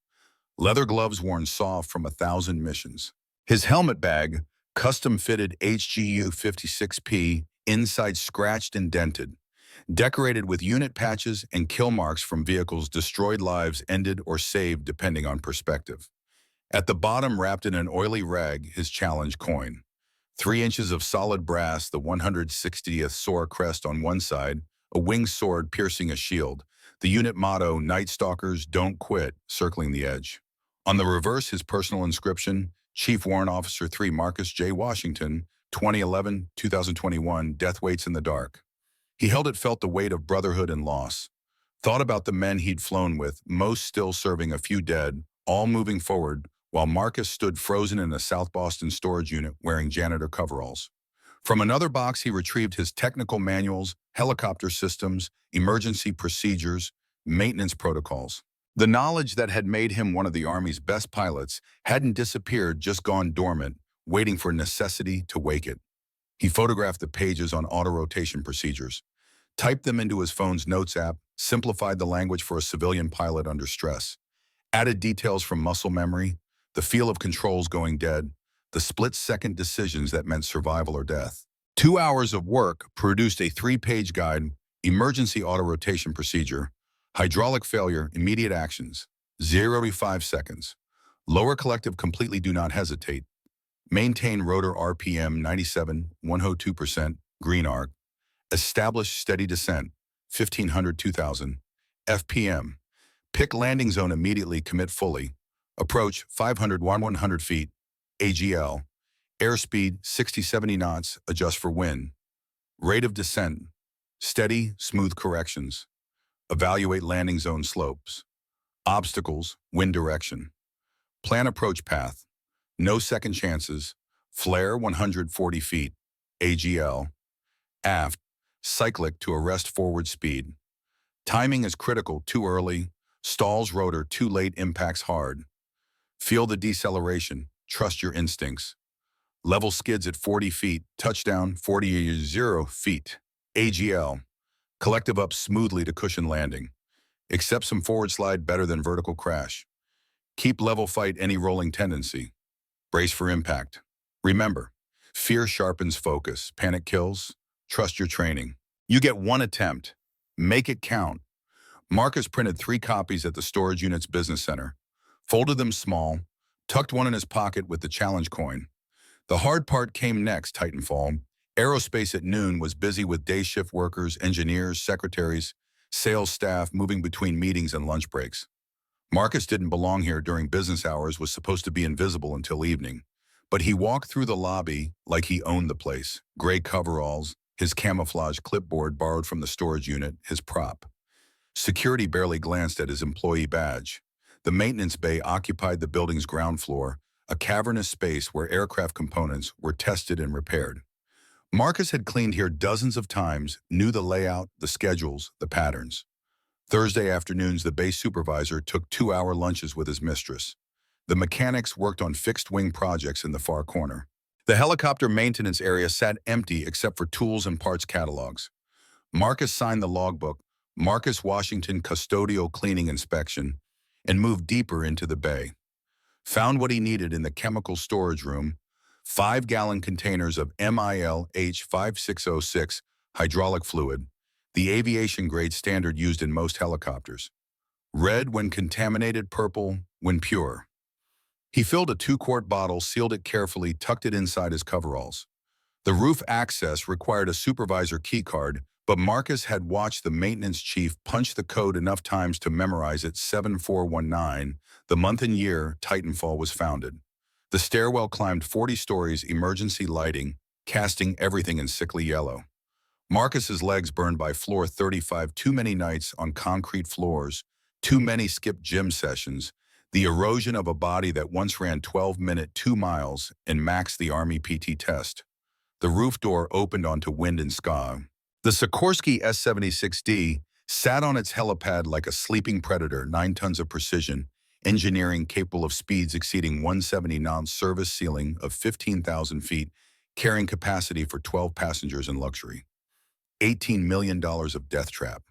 Leather gloves worn soft from 1,000 missions. His helmet bag, custom-fitted HGU 56P, inside scratched and dented. Decorated with unit patches and kill marks from vehicles destroyed, lives ended or saved depending on perspective. At the bottom, wrapped in an oily rag, his challenge coin. 3 inches of solid brass, the 160th SOAR crest on one side, a winged sword piercing a shield. The unit motto, Night Stalkers Don't Quit, circling the edge. On the reverse, his personal inscription, Chief Warrant Officer 3 Marcus J. Washington, 2011-2021, Death Waits in the Dark. He held it, felt the weight of brotherhood and loss. Thought about the men he'd flown with, most still serving, a few dead, all moving forward, while Marcus stood frozen in a South Boston storage unit wearing janitor coveralls. From another box, he retrieved his technical manuals, helicopter systems, emergency procedures, maintenance protocols. The knowledge that had made him one of the Army's best pilots hadn't disappeared, just gone dormant, waiting for necessity to wake it. He photographed the pages on auto-rotation procedures, typed them into his phone's notes app, simplified the language for a civilian pilot under stress, added details from muscle memory, the feel of controls going dead, the split-second decisions that meant survival or death. 2 hours of work produced a 3-page guide, emergency auto-rotation procedure, hydraulic failure, immediate actions, 0 to 5 seconds. Lower collective, completely do not hesitate. Maintain rotor RPM 97, 102%, green arc. Establish steady descent, 1500, 2000. FPM. Pick landing zone immediately, commit fully. Approach 500, 100 feet. AGL. Airspeed 60, 70 knots, adjust for wind. Rate of descent. Steady, smooth corrections. Evaluate landing zone slopes. Obstacles, wind direction. Plan approach path. No second chances. Flare 140 feet. AGL. Aft. Cyclic to arrest forward speed. Timing is critical, too early. Stalls rotor, too late, impacts hard. Feel the deceleration. Trust your instincts. Level skids at 40 feet. Touchdown 0 feet. AGL. Collective up smoothly to cushion landing. Accept some forward slide, better than vertical crash. Keep level, fight any rolling tendency. Brace for impact. Remember, fear sharpens focus. Panic kills. Trust your training. You get one attempt. Make it count. Marcus printed 3 copies at the storage unit's business center, folded them small, tucked one in his pocket with the challenge coin. The hard part came next, Titanfall. Aerospace at noon was busy with day shift workers, engineers, secretaries, sales staff moving between meetings and lunch breaks. Marcus didn't belong here during business hours, was supposed to be invisible until evening. But he walked through the lobby like he owned the place. Gray coveralls, his camouflage clipboard borrowed from the storage unit, his prop. Security barely glanced at his employee badge. The maintenance bay occupied the building's ground floor, a cavernous space where aircraft components were tested and repaired. Marcus had cleaned here dozens of times, knew the layout, the schedules, the patterns. Thursday afternoons, the base supervisor took 2-hour lunches with his mistress. The mechanics worked on fixed-wing projects in the far corner. The helicopter maintenance area sat empty except for tools and parts catalogs. Marcus signed the logbook, Marcus Washington Custodial Cleaning Inspection, and moved deeper into the bay. Found what he needed in the chemical storage room, 5-gallon containers of MIL-H5606 hydraulic fluid, the aviation-grade standard used in most helicopters. Red when contaminated, purple when pure. He filled a 2-quart bottle, sealed it carefully, tucked it inside his coveralls. The roof access required a supervisor keycard, but Marcus had watched the maintenance chief punch the code enough times to memorize it. 7419, the month and year Titanfall was founded. The stairwell climbed 40 stories, emergency lighting, casting everything in sickly yellow. Marcus's legs burned by floor 35, too many nights on concrete floors, too many skipped gym sessions, the erosion of a body that once ran 12-minute 2 miles and maxed the Army PT test. The roof door opened onto wind and sky. The Sikorsky S-76D sat on its helipad like a sleeping predator, 9 tons of precision, engineering capable of speeds exceeding 170 knots, service ceiling of 15,000 feet, carrying capacity for 12 passengers in luxury. $18 million of death trap.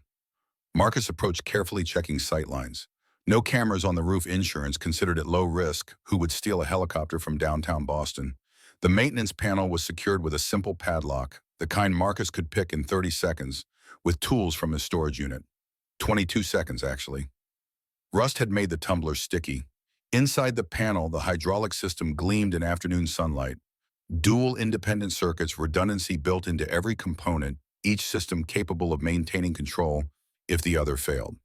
Marcus approached carefully, checking sightlines. No cameras on the roof. Insurance considered it low risk. Who would steal a helicopter from downtown Boston? The maintenance panel was secured with a simple padlock, the kind Marcus could pick in 30 seconds, with tools from his storage unit. 22 seconds, actually. Rust had made the tumbler sticky. Inside the panel, the hydraulic system gleamed in afternoon sunlight. Dual independent circuits, redundancy built into every component, each system capable of maintaining control if the other failed.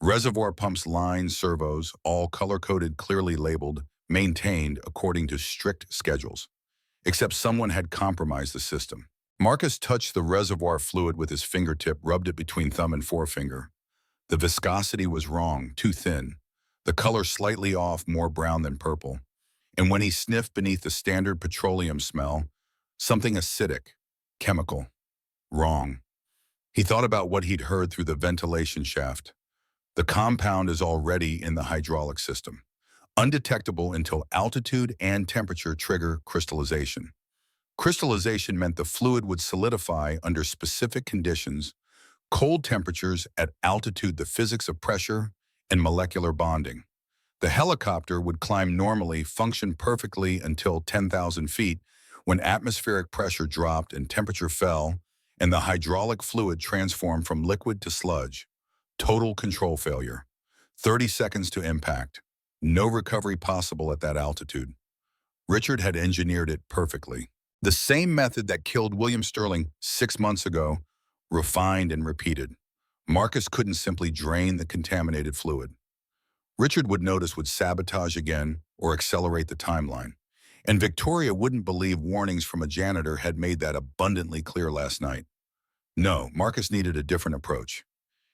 Reservoir pumps, lines, servos, all color-coded, clearly labeled, maintained according to strict schedules. Except someone had compromised the system. Marcus touched the reservoir fluid with his fingertip, rubbed it between thumb and forefinger. The viscosity was wrong, too thin. The color slightly off, more brown than purple. And when he sniffed beneath the standard petroleum smell, something acidic, chemical, wrong. He thought about what he'd heard through the ventilation shaft. The compound is already in the hydraulic system, undetectable until altitude and temperature trigger crystallization. Crystallization meant the fluid would solidify under specific conditions, cold temperatures at altitude, the physics of pressure, and molecular bonding. The helicopter would climb normally, function perfectly until 10,000 feet, when atmospheric pressure dropped and temperature fell, and the hydraulic fluid transformed from liquid to sludge. Total control failure. 30 seconds to impact. No recovery possible at that altitude. Richard had engineered it perfectly. The same method that killed William Sterling 6 months ago, refined and repeated. Marcus couldn't simply drain the contaminated fluid. Richard would notice, would sabotage again, or accelerate the timeline. And Victoria wouldn't believe warnings from a janitor had made that abundantly clear last night. No, Marcus needed a different approach.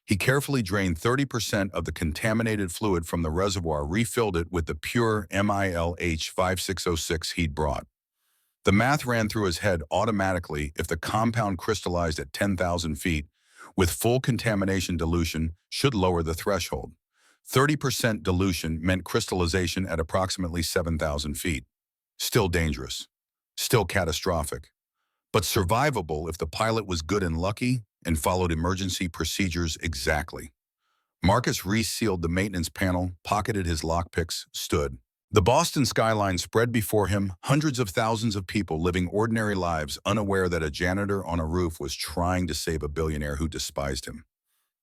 He carefully drained 30% of the contaminated fluid from the reservoir, refilled it with the pure MIL-H5606 he'd brought. The math ran through his head automatically. If the compound crystallized at 10,000 feet, with full contamination, dilution should lower the threshold. 30% dilution meant crystallization at approximately 7,000 feet. Still dangerous. Still catastrophic. But survivable if the pilot was good and lucky and followed emergency procedures exactly. Marcus resealed the maintenance panel, pocketed his lockpicks, stood. The Boston skyline spread before him, hundreds of thousands of people living ordinary lives, unaware that a janitor on a roof was trying to save a billionaire who despised him.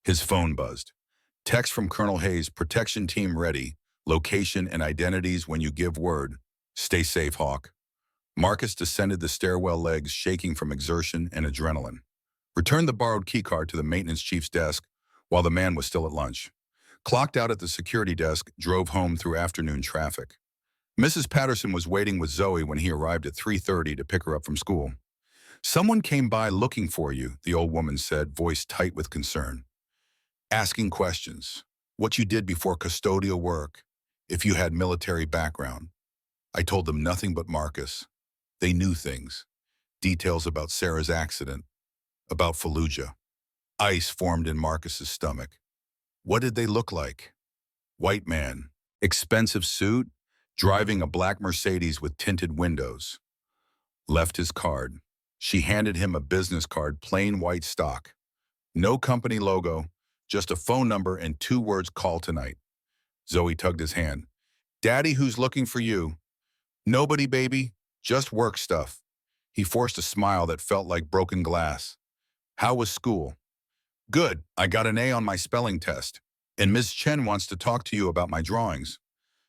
His phone buzzed. Text from Colonel Hayes, protection team ready, location and identities when you give word. Stay safe, Hawk. Marcus descended the stairwell, legs shaking from exertion and adrenaline. Returned the borrowed keycard to the maintenance chief's desk while the man was still at lunch. Clocked out at the security desk, drove home through afternoon traffic. Mrs. Patterson was waiting with Zoe when he arrived at 3:30 to pick her up from school. Someone came by looking for you, the old woman said, voice tight with concern. Asking questions. What you did before custodial work, if you had military background. I told them nothing but Marcus. They knew things. Details about Sarah's accident. About Fallujah. Ice formed in Marcus's stomach. What did they look like? White man. Expensive suit. driving a black Mercedes with tinted windows. Left his card. She handed him a business card, plain white stock. No company logo, just a phone number and 2 words, call tonight. Zoe tugged his hand. Daddy, who's looking for you? Nobody, baby, just work stuff. He forced a smile that felt like broken glass. How was school? Good, I got an A on my spelling test. And Ms. Chen wants to talk to you about my drawings.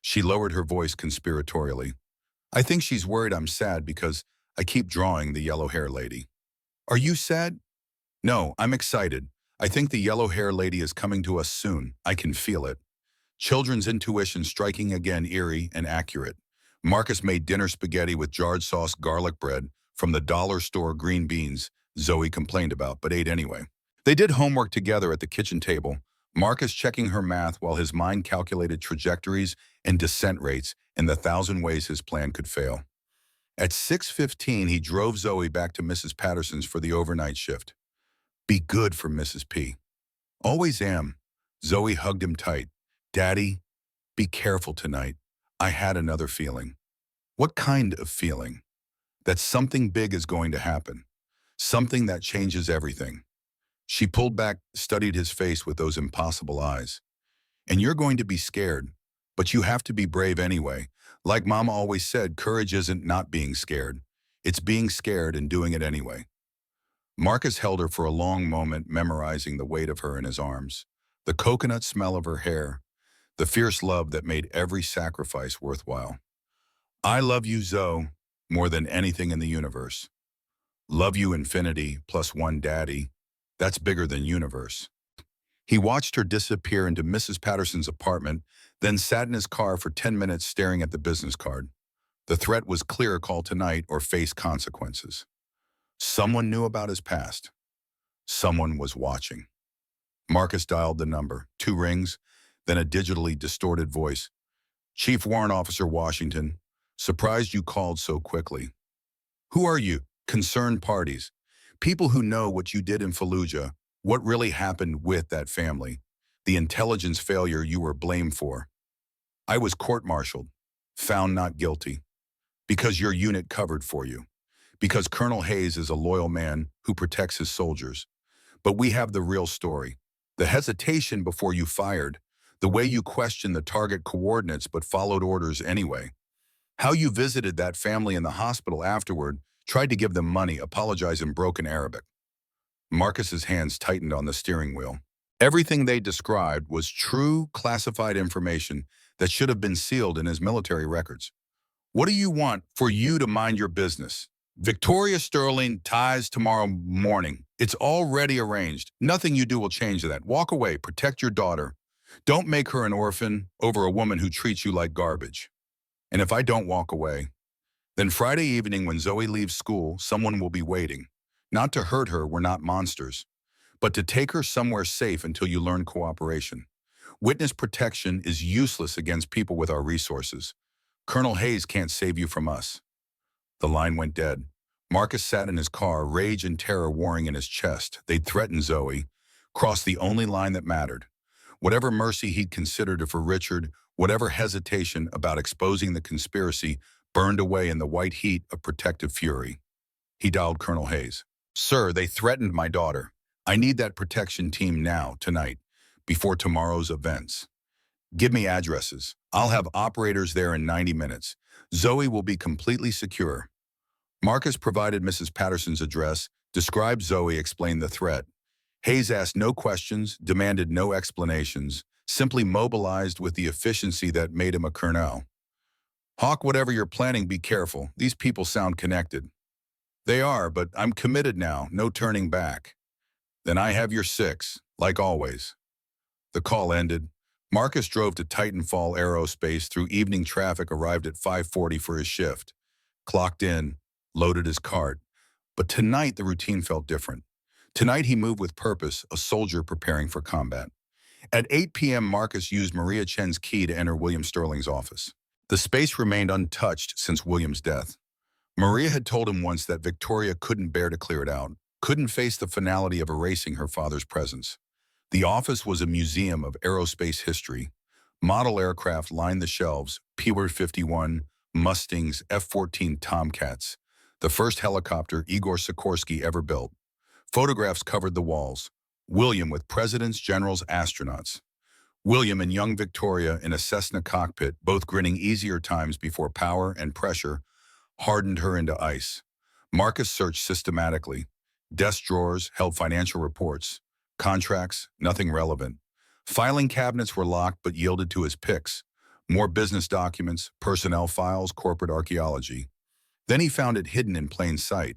She lowered her voice conspiratorially. I think she's worried I'm sad because I keep drawing the yellow hair lady. Are you sad? No, I'm excited. I think the yellow hair lady is coming to us soon. I can feel it. Children's intuition striking again, eerie and accurate. Marcus made dinner spaghetti with jarred sauce garlic bread from the dollar store green beans Zoe complained about, but ate anyway. They did homework together at the kitchen table, Marcus checking her math while his mind calculated trajectories and descent rates in the 1,000 ways his plan could fail. At 6:15, he drove Zoe back to Mrs. Patterson's for the overnight shift. Be good for Mrs. P. Always am. Zoe hugged him tight. Daddy, be careful tonight. I had another feeling. What kind of feeling? That something big is going to happen. Something that changes everything. She pulled back, studied his face with those impossible eyes. And you're going to be scared, but you have to be brave anyway. Like Mama always said, courage isn't not being scared. It's being scared and doing it anyway. Marcus held her for a long moment, memorizing the weight of her in his arms, the coconut smell of her hair, the fierce love that made every sacrifice worthwhile. I love you, Zoe, more than anything in the universe. Love you infinity plus one daddy. That's bigger than universe. He watched her disappear into Mrs. Patterson's apartment, then sat in his car for 10 minutes staring at the business card. The threat was clear: call tonight or face consequences. Someone knew about his past. Someone was watching. Marcus dialed the number. 2 rings, then a digitally distorted voice. Chief Warrant Officer Washington, surprised you called so quickly. Who are you? Concerned parties. People who know what you did in Fallujah, what really happened with that family, the intelligence failure you were blamed for. I was court-martialed, found not guilty, because your unit covered for you, because Colonel Hayes is a loyal man who protects his soldiers. But we have the real story. The hesitation before you fired, the way you questioned the target coordinates but followed orders anyway. How you visited that family in the hospital afterward, tried to give them money, apologized in broken Arabic. Marcus's hands tightened on the steering wheel. Everything they described was true, classified information that should have been sealed in his military records. What do you want? For you to mind your business. Victoria Sterling ties tomorrow morning. It's already arranged. Nothing you do will change that. Walk away. Protect your daughter. Don't make her an orphan over a woman who treats you like garbage. And if I don't walk away, then Friday evening when Zoe leaves school, someone will be waiting. Not to hurt her, we're not monsters, but to take her somewhere safe until you learn cooperation. Witness protection is useless against people with our resources. Colonel Hayes can't save you from us. The line went dead. Marcus sat in his car, rage and terror warring in his chest. They'd threatened Zoe, crossed the only line that mattered. Whatever mercy he'd considered for Richard, whatever hesitation about exposing the conspiracy, burned away in the white heat of protective fury. He dialed Colonel Hayes. Sir, they threatened my daughter. I need that protection team now, tonight, before tomorrow's events. Give me addresses. I'll have operators there in 90 minutes. Zoe will be completely secure. Marcus provided Mrs. Patterson's address, described Zoe, explained the threat. Hayes asked no questions, demanded no explanations, simply mobilized with the efficiency that made him a colonel. Hawk, whatever you're planning, be careful. These people sound connected. They are, but I'm committed now, no turning back. Then I have your 6, like always. The call ended. Marcus drove to Titanfall Aerospace through evening traffic, arrived at 5:40 for his shift. Clocked in, loaded his cart. But tonight the routine felt different. Tonight he moved with purpose, a soldier preparing for combat. At 8 p.m., Marcus used Maria Chen's key to enter William Sterling's office. The space remained untouched since William's death. Maria had told him once that Victoria couldn't bear to clear it out, couldn't face the finality of erasing her father's presence. The office was a museum of aerospace history, Model aircraft lined the shelves, P-51, Mustangs, F-14 Tomcats, the first helicopter Igor Sikorsky ever built. Photographs covered the walls. William with presidents, generals, astronauts. William and young Victoria in a Cessna cockpit, both grinning easier times before power and pressure hardened her into ice. Marcus searched systematically. Desk drawers held financial reports. Contracts, nothing relevant. Filing cabinets were locked but yielded to his picks. More business documents, personnel files, corporate archaeology. Then he found it hidden in plain sight.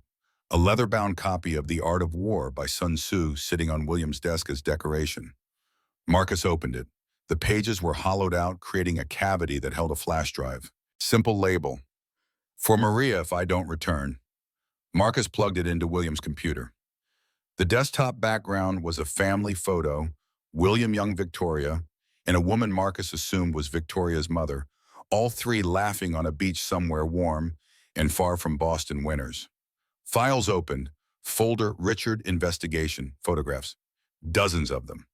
A leather-bound copy of The Art of War by Sun Tzu sitting on William's desk as decoration. Marcus opened it. The pages were hollowed out, creating a cavity that held a flash drive. Simple label. For Maria if I don't return. Marcus plugged it into William's computer. The desktop background was a family photo, William, young Victoria, and a woman Marcus assumed was Victoria's mother, all three laughing on a beach somewhere warm and far from Boston winters. Files opened, folder Richard investigation, photographs, dozens of them.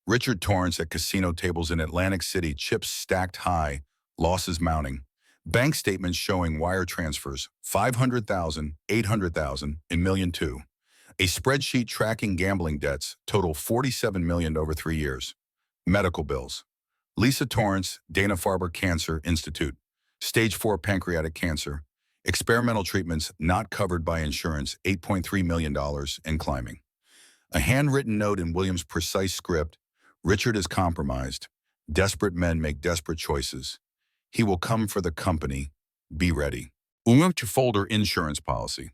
Richard Torrance at casino tables in Atlantic City, chips stacked high, losses mounting. Bank statements showing wire transfers, 500,000, 800,000, and million two. A spreadsheet tracking gambling debts, total 47 million over 3 years. Medical bills. Lisa Torrance, Dana-Farber Cancer Institute. Stage 4 pancreatic cancer. Experimental treatments not covered by insurance, $8.3 million and climbing. A handwritten note in William's precise script, Richard is compromised. Desperate men make desperate choices. He will come for the company. Be ready. To folder insurance policy.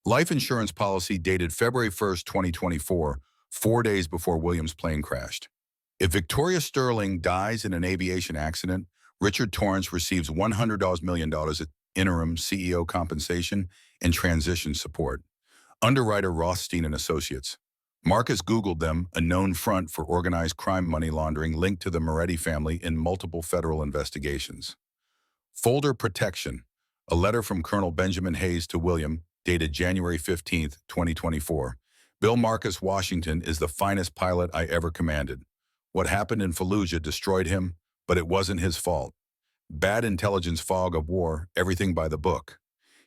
Life insurance policy dated February 1st, 2024, 4 days before William's plane crashed. If Victoria Sterling dies in an aviation accident, Richard Torrance receives $100 million at interim CEO compensation and transition support. Underwriter Rothstein and Associates. Marcus Googled them, a known front for organized crime money laundering linked to the Moretti family in multiple federal investigations. Folder protection. A letter from Colonel Benjamin Hayes to William, dated January 15, 2024. Bill Marcus Washington is the finest pilot I ever commanded. What happened in Fallujah destroyed him, but it wasn't his fault. Bad intelligence fog of war, everything by the book.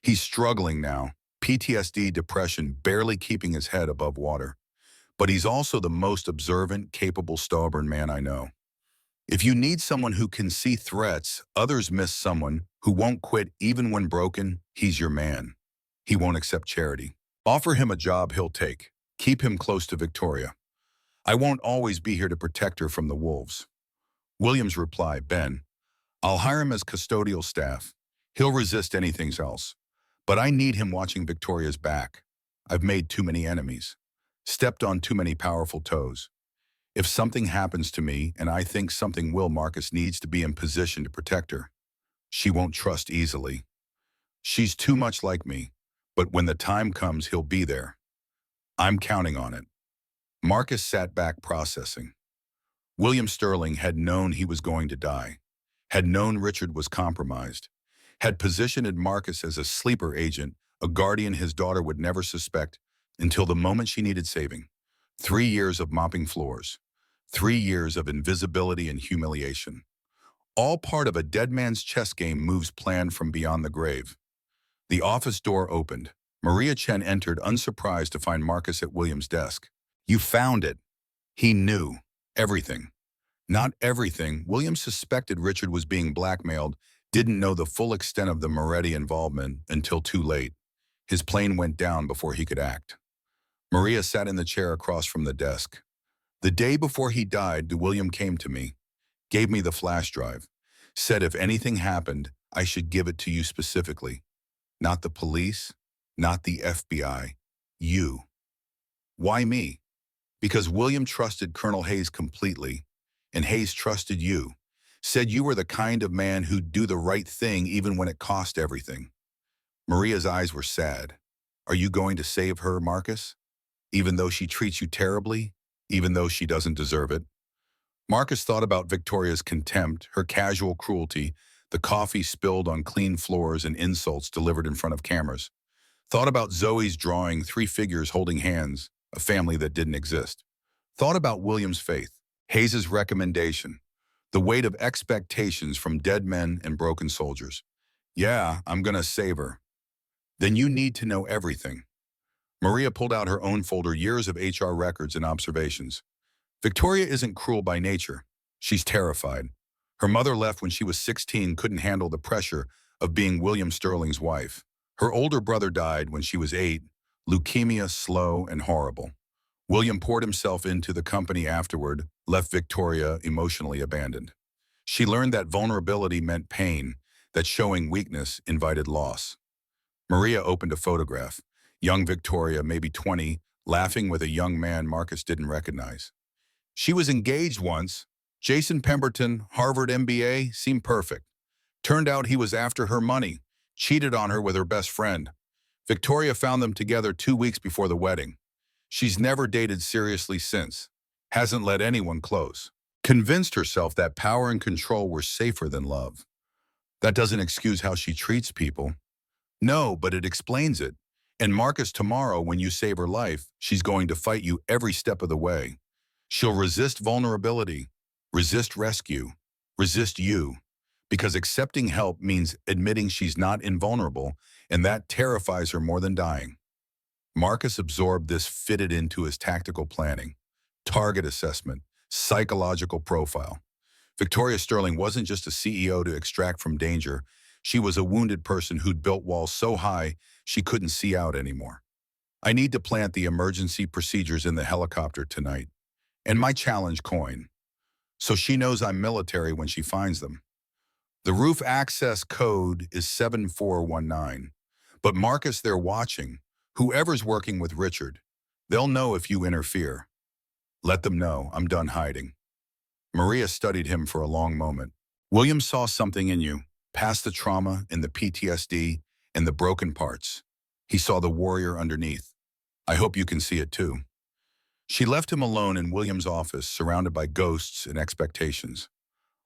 He's struggling now, PTSD, depression, barely keeping his head above water. But he's also the most observant, capable, stubborn man I know. If you need someone who can see threats, others miss someone who won't quit even when broken, he's your man. He won't accept charity. Offer him a job he'll take. Keep him close to Victoria. I won't always be here to protect her from the wolves. William's reply, Ben, I'll hire him as custodial staff. He'll resist anything else. But I need him watching Victoria's back. I've made too many enemies. Stepped on too many powerful toes. If something happens to me, and I think something will, Marcus needs to be in position to protect her. She won't trust easily. She's too much like me, but when the time comes, he'll be there. I'm counting on it. Marcus sat back processing. William Sterling had known he was going to die, had known Richard was compromised, had positioned Marcus as a sleeper agent, a guardian his daughter would never suspect, until the moment she needed saving. 3 years of mopping floors. 3 years of invisibility and humiliation. All part of a dead man's chess game, moves planned from beyond the grave. The office door opened. Maria Chen entered, unsurprised to find Marcus at William's desk. You found it. He knew. Everything. Not everything. William suspected Richard was being blackmailed, didn't know the full extent of the Moretti involvement until too late. His plane went down before he could act. Maria sat in the chair across from the desk. The day before he died, William came to me, gave me the flash drive, said if anything happened, I should give it to you specifically. Not the police, not the FBI, you. Why me? Because William trusted Colonel Hayes completely, and Hayes trusted you, said you were the kind of man who'd do the right thing even when it cost everything. Maria's eyes were sad. Are you going to save her, Marcus? Even though she treats you terribly? Even though she doesn't deserve it? Marcus thought about Victoria's contempt, her casual cruelty, the coffee spilled on clean floors and insults delivered in front of cameras. Thought about Zoe's drawing 3 figures holding hands, a family that didn't exist. Thought about William's faith, Hayes's recommendation, The weight of expectations from dead men and broken soldiers. Yeah, I'm gonna save her. Then you need to know everything. Maria pulled out her own folder, years of HR records and observations. Victoria isn't cruel by nature. She's terrified. Her mother left when she was 16, couldn't handle the pressure of being William Sterling's wife. Her older brother died when she was 8, leukemia, slow and horrible. William poured himself into the company afterward, left Victoria emotionally abandoned. She learned that vulnerability meant pain, that showing weakness invited loss. Maria opened a photograph. Young Victoria, maybe 20, laughing with a young man Marcus didn't recognize. She was engaged once. Jason Pemberton, Harvard MBA, seemed perfect. Turned out he was after her money, cheated on her with her best friend. Victoria found them together 2 weeks before the wedding. She's never dated seriously since. Hasn't let anyone close. Convinced herself that power and control were safer than love. That doesn't excuse how she treats people. No, but it explains it. And Marcus, tomorrow, when you save her life, she's going to fight you every step of the way. She'll resist vulnerability, resist rescue, resist you. Because accepting help means admitting she's not invulnerable, and that terrifies her more than dying. Marcus absorbed this, fitted into his tactical planning, target assessment, psychological profile. Victoria Sterling wasn't just a CEO to extract from danger. She was a wounded person who'd built walls so high she couldn't see out anymore. I need to plant the emergency procedures in the helicopter tonight. And my challenge coin. So she knows I'm military when she finds them. The roof access code is 7419. But Marcus, they're watching. Whoever's working with Richard, they'll know if you interfere. Let them know I'm done hiding. Maria studied him for a long moment. William saw something in you, past the trauma and the PTSD and the broken parts. He saw the warrior underneath. I hope you can see it too. She left him alone in William's office, surrounded by ghosts and expectations.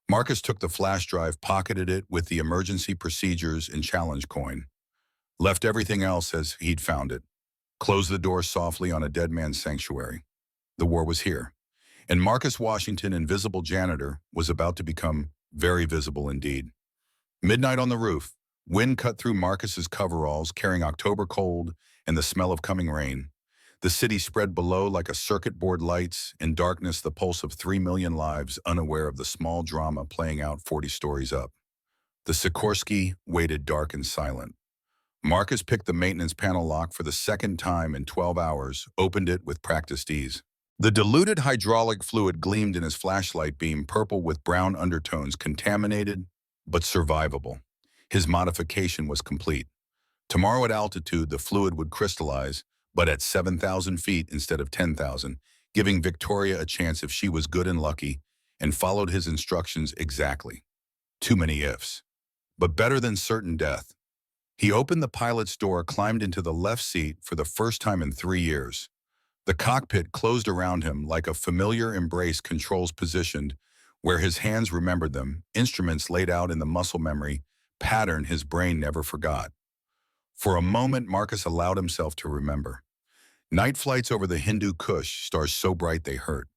Marcus took the flash drive, pocketed it with the emergency procedures and challenge coin. Left everything else as he'd found it. Closed the door softly on a dead man's sanctuary. The war was here. And Marcus Washington, invisible janitor, was about to become very visible indeed. Midnight on the roof. Wind cut through Marcus's coveralls, carrying October cold and the smell of coming rain. The city spread below like a circuit board, lights, in darkness the pulse of 3 million lives, unaware of the small drama playing out 40 stories up. The Sikorsky waited dark and silent. Marcus picked the maintenance panel lock for the second time in 12 hours, opened it with practiced ease. The diluted hydraulic fluid gleamed in his flashlight beam, purple with brown undertones, contaminated but survivable. His modification was complete. Tomorrow at altitude, the fluid would crystallize, but at 7,000 feet instead of 10,000, giving Victoria a chance if she was good and lucky and followed his instructions exactly. Too many ifs. But better than certain death. He opened the pilot's door, climbed into the left seat for the first time in 3 years. The cockpit closed around him like a familiar embrace, controls positioned where his hands remembered them, instruments laid out in the muscle memory pattern his brain never forgot. For a moment, Marcus allowed himself to remember. Night flights over the Hindu Kush, stars so bright they hurt.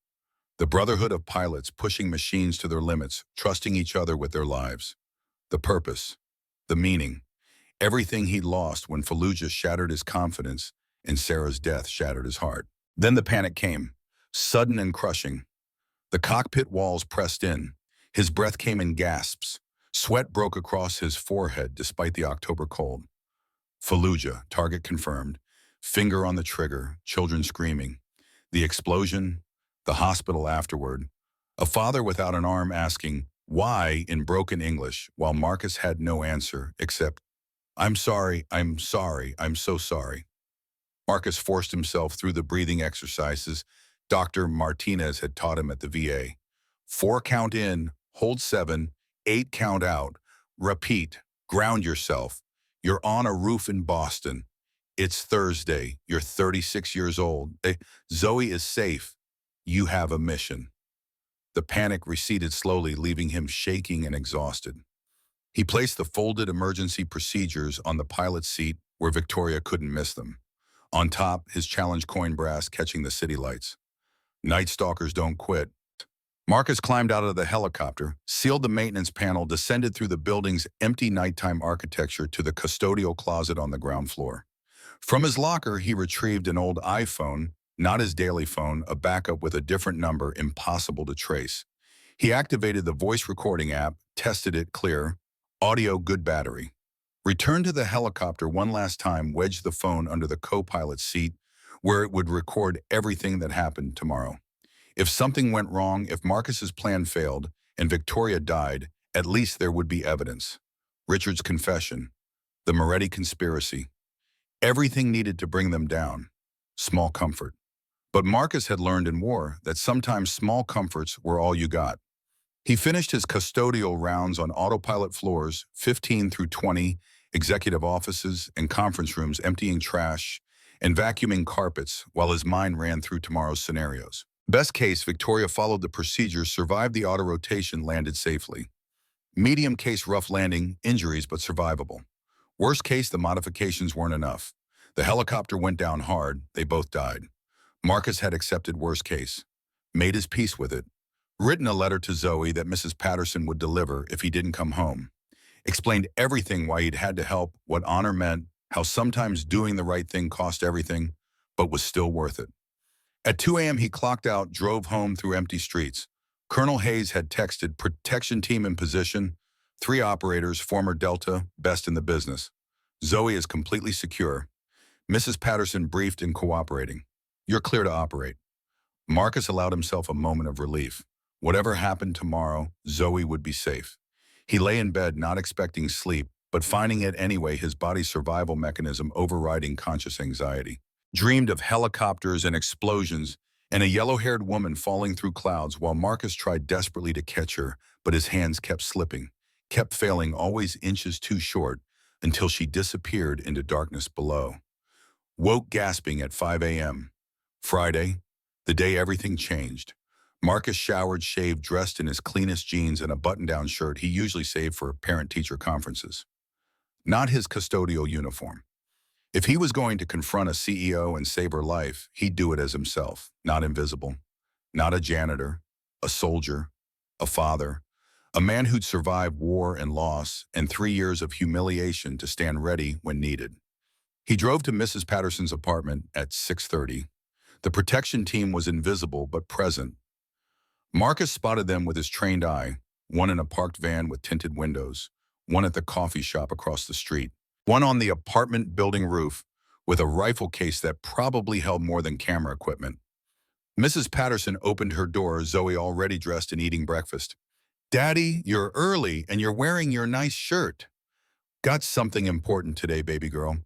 The brotherhood of pilots pushing machines to their limits, trusting each other with their lives. The purpose, the meaning, everything he'd lost when Fallujah shattered his confidence and Sarah's death shattered his heart. Then the panic came, sudden and crushing. The cockpit walls pressed in. His breath came in gasps. Sweat broke across his forehead despite the October cold. Fallujah, target confirmed. Finger on the trigger, children screaming. The explosion, the hospital afterward. A father without an arm asking, why, in broken English, while Marcus had no answer except, I'm sorry, I'm sorry, I'm so sorry. Marcus forced himself through the breathing exercises Dr. Martinez had taught him at the VA. 4 count in, hold 7, 8 count out, repeat, ground yourself. You're on a roof in Boston. It's Thursday. You're 36 years old. Zoe is safe. You have a mission. The panic receded slowly, leaving him shaking and exhausted. He placed the folded emergency procedures on the pilot's seat where Victoria couldn't miss them. On top, his challenge coin brass catching the city lights. Night stalkers don't quit. Marcus climbed out of the helicopter, sealed the maintenance panel, descended through the building's empty nighttime architecture to the custodial closet on the ground floor. From his locker, he retrieved an old iPhone, not his daily phone, a backup with a different number impossible to trace. He activated the voice recording app, tested it clear, audio good battery. Returned to the helicopter one last time, wedged the phone under the co-pilot's seat, where it would record everything that happened tomorrow. If something went wrong, if Marcus's plan failed, and Victoria died, at least there would be evidence. Richard's confession, the Moretti conspiracy, everything needed to bring them down. Small comfort. But Marcus had learned in war that sometimes small comforts were all you got. He finished his custodial rounds on autopilot floors, 15 through 20, executive offices and conference rooms, emptying trash and vacuuming carpets while his mind ran through tomorrow's scenarios. Best case, Victoria followed the procedures, survived the auto-rotation, landed safely. Medium case, rough landing, injuries but survivable. Worst case, the modifications weren't enough. The helicopter went down hard, they both died. Marcus had accepted worst case, made his peace with it, written a letter to Zoe that Mrs. Patterson would deliver if he didn't come home, explained everything, why he'd had to help, what honor meant, how sometimes doing the right thing cost everything, but was still worth it. At 2 a.m. he clocked out, drove home through empty streets. Colonel Hayes had texted, protection team in position, 3 operators, former Delta, best in the business. Zoe is completely secure. Mrs. Patterson briefed and cooperating. You're clear to operate. Marcus allowed himself a moment of relief. Whatever happened tomorrow, Zoe would be safe. He lay in bed not expecting sleep, but finding it anyway, his body's survival mechanism overriding conscious anxiety. Dreamed of helicopters and explosions and a yellow-haired woman falling through clouds while Marcus tried desperately to catch her, but his hands kept slipping, kept failing, always inches too short, until she disappeared into darkness below. Woke gasping at 5 a.m. Friday, the day everything changed. Marcus showered, shaved, dressed in his cleanest jeans and a button-down shirt he usually saved for parent-teacher conferences. Not his custodial uniform. If he was going to confront a CEO and save her life, he'd do it as himself, not invisible, not a janitor, a soldier, a father, a man who'd survived war and loss and 3 years of humiliation to stand ready when needed. He drove to Mrs. Patterson's apartment at 6:30. The protection team was invisible but present. Marcus spotted them with his trained eye, one in a parked van with tinted windows, one at the coffee shop across the street, one on the apartment building roof with a rifle case that probably held more than camera equipment. Mrs. Patterson opened her door, Zoe already dressed and eating breakfast. Daddy, you're early and you're wearing your nice shirt. Got something important today, baby girl.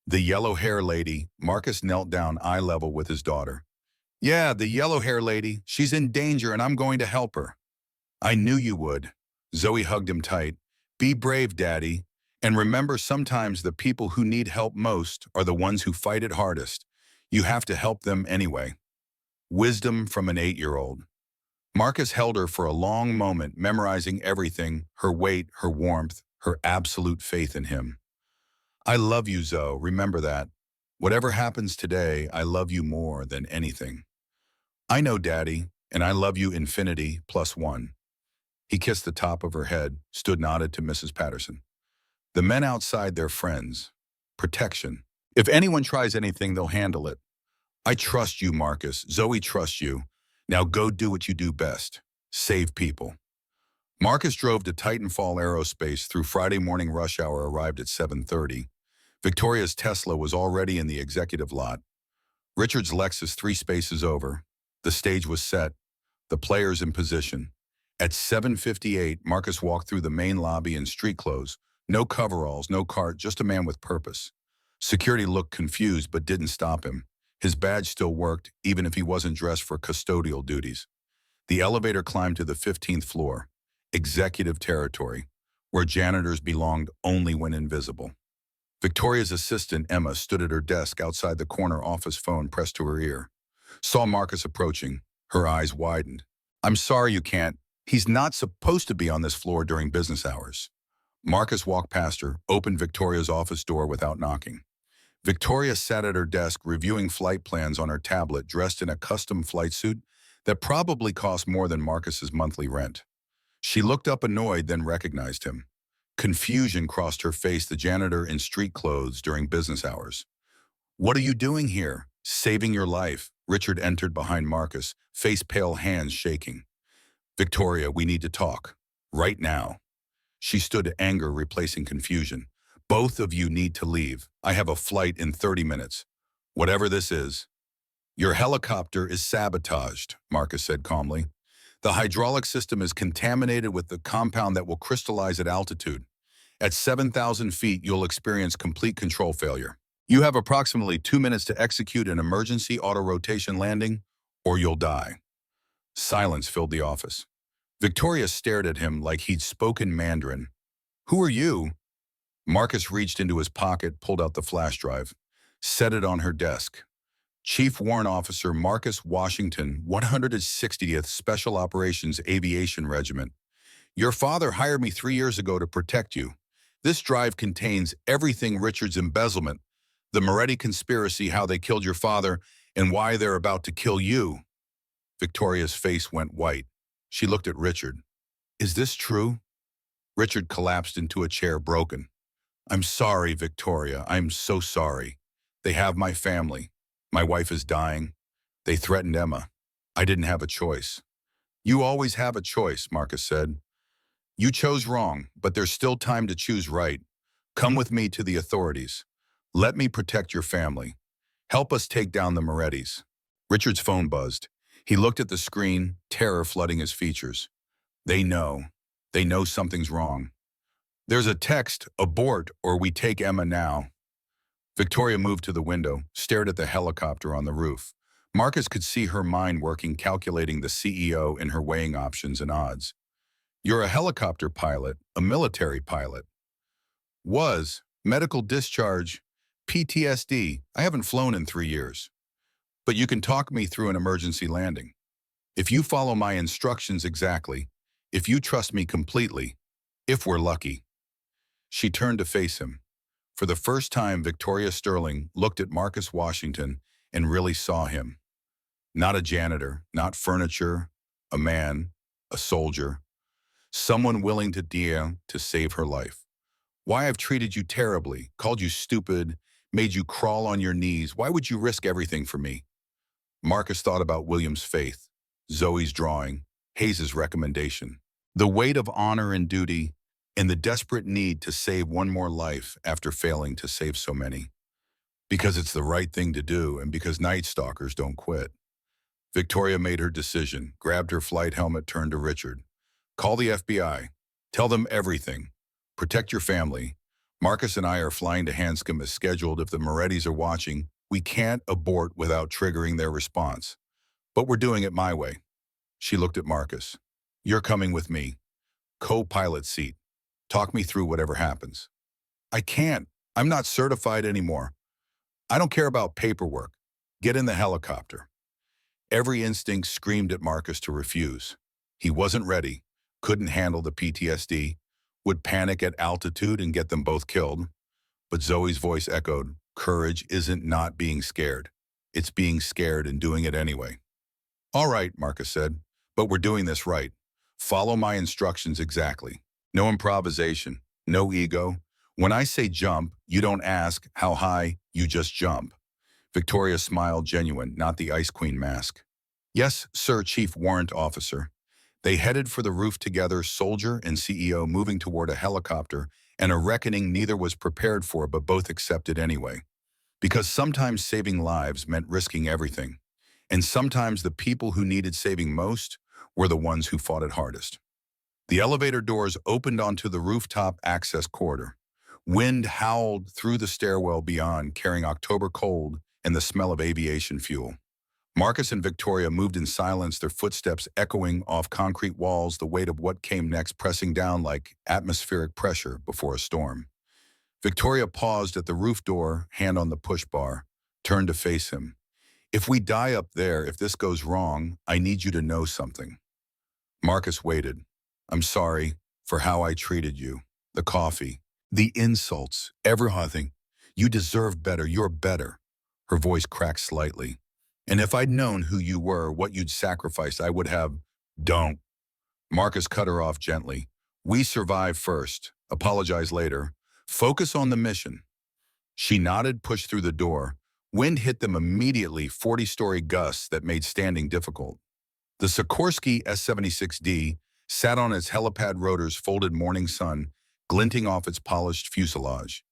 The yellow hair lady. Marcus knelt down eye level with his daughter. Yeah, the yellow hair lady. She's in danger and I'm going to help her. I knew you would. Zoe hugged him tight. Be brave, Daddy. And remember, sometimes the people who need help most are the ones who fight it hardest. You have to help them anyway. Wisdom from an 8-year-old. Marcus held her for a long moment, memorizing everything, her weight, her warmth, her absolute faith in him. I love you, Zoe. Remember that. Whatever happens today, I love you more than anything. I know, Daddy, and I love you infinity plus 1. He kissed the top of her head, stood nodded to Mrs. Patterson. The men outside, their friends. Protection. If anyone tries anything, they'll handle it. I trust you, Marcus. Zoe trusts you. Now go do what you do best. Save people. Marcus drove to Titanfall Aerospace through Friday morning rush hour, arrived at 7:30. Victoria's Tesla was already in the executive lot. Richard's Lexus 3 spaces over. The stage was set. The players in position. At 7:58, Marcus walked through the main lobby in street clothes. No coveralls, no cart, just a man with purpose. Security looked confused but didn't stop him. His badge still worked, even if he wasn't dressed for custodial duties. The elevator climbed to the 15th floor, executive territory, where janitors belonged only when invisible. Victoria's assistant, Emma, stood at her desk outside the corner, office phone pressed to her ear. Saw Marcus approaching. Her eyes widened. I'm sorry you can't. He's not supposed to be on this floor during business hours. Marcus walked past her, opened Victoria's office door without knocking. Victoria sat at her desk reviewing flight plans on her tablet, dressed in a custom flight suit that probably cost more than Marcus's monthly rent. She looked up annoyed, then recognized him. Confusion crossed her face, the janitor in street clothes during business hours. "What are you doing here?" "Saving your life." Richard entered behind Marcus, face pale, hands shaking. "Victoria, we need to talk. Right now." She stood, anger replacing confusion. "Both of you need to leave. I have a flight in 30 minutes. Whatever this is." "Your helicopter is sabotaged," Marcus said calmly. "The hydraulic system is contaminated with the compound that will crystallize at altitude. At 7,000 feet, you'll experience complete control failure. You have approximately 2 minutes to execute an emergency auto-rotation landing, or you'll die." Silence filled the office. Victoria stared at him like he'd spoken Mandarin. "Who are you?" Marcus reached into his pocket, pulled out the flash drive, set it on her desk. "Chief Warrant Officer Marcus Washington, 160th Special Operations Aviation Regiment. Your father hired me 3 years ago to protect you. This drive contains everything: Richard's embezzlement, the Moretti conspiracy, how they killed your father, and why they're about to kill you." Victoria's face went white. She looked at Richard. "Is this true?" Richard collapsed into a chair, broken. "I'm sorry, Victoria. I'm so sorry. They have my family. My wife is dying. They threatened Emma. I didn't have a choice." "You always have a choice," Marcus said. "You chose wrong, but there's still time to choose right. Come with me to the authorities. Let me protect your family. Help us take down the Morettis." Richard's phone buzzed. He looked at the screen, terror flooding his features. They know. They know something's wrong. "There's a text: abort or we take Emma now." Victoria moved to the window, stared at the helicopter on the roof. Marcus could see her mind working, calculating the CEO and her, weighing options and odds. "You're a helicopter pilot, a military pilot." "Was. Medical discharge. PTSD. I haven't flown in 3 years. But you can talk me through an emergency landing. If you follow my instructions exactly, if you trust me completely, if we're lucky." She turned to face him. For the first time, Victoria Sterling looked at Marcus Washington and really saw him. Not a janitor, not furniture, a man, a soldier, someone willing to deal to save her life. "Why I've treated you terribly, called you stupid, made you crawl on your knees. Why would you risk everything for me?" Marcus thought about William's faith, Zoe's drawing, Hayes's recommendation, the weight of honor and duty, and the desperate need to save one more life after failing to save so many. Because it's the right thing to do, and because Night Stalkers don't quit. Victoria made her decision, grabbed her flight helmet, turned to Richard. "Call the FBI. Tell them everything. Protect your family. Marcus and I are flying to Hanscom as scheduled. If the Morettis are watching, we can't abort without triggering their response. But we're doing it my way." She looked at Marcus. "You're coming with me. Co-pilot seat. Talk me through whatever happens." "I can't. I'm not certified anymore." "I don't care about paperwork. Get in the helicopter." Every instinct screamed at Marcus to refuse. He wasn't ready, couldn't handle the PTSD, would panic at altitude and get them both killed. But Zoe's voice echoed, "Courage isn't not being scared. It's being scared and doing it anyway." "All right," Marcus said, "but we're doing this right. Follow my instructions exactly. No improvisation, no ego. When I say jump, you don't ask how high, you just jump." Victoria smiled, genuine, not the Ice Queen mask. "Yes, sir, Chief Warrant Officer." They headed for the roof together, soldier and CEO moving toward a helicopter, and a reckoning neither was prepared for, but both accepted anyway. Because sometimes saving lives meant risking everything. And sometimes the people who needed saving most were the ones who fought it hardest. The elevator doors opened onto the rooftop access corridor. Wind howled through the stairwell beyond, carrying October cold and the smell of aviation fuel. Marcus and Victoria moved in silence, their footsteps echoing off concrete walls, the weight of what came next pressing down like atmospheric pressure before a storm. Victoria paused at the roof door, hand on the push bar, turned to face him. "If we die up there, if this goes wrong, I need you to know something." Marcus waited. "I'm sorry for how I treated you. The coffee, the insults, everything. You deserve better. You're better." Her voice cracked slightly. And if I'd known who you were, what you'd sacrificed, I would have. Don't. Marcus cut her off gently. We survive first. Apologize later. Focus on the mission. She nodded, pushed through the door. Wind hit them immediately, 40-story gusts that made standing difficult. The Sikorsky S-76D sat on its helipad rotor's folded morning sun, glinting off its polished fuselage.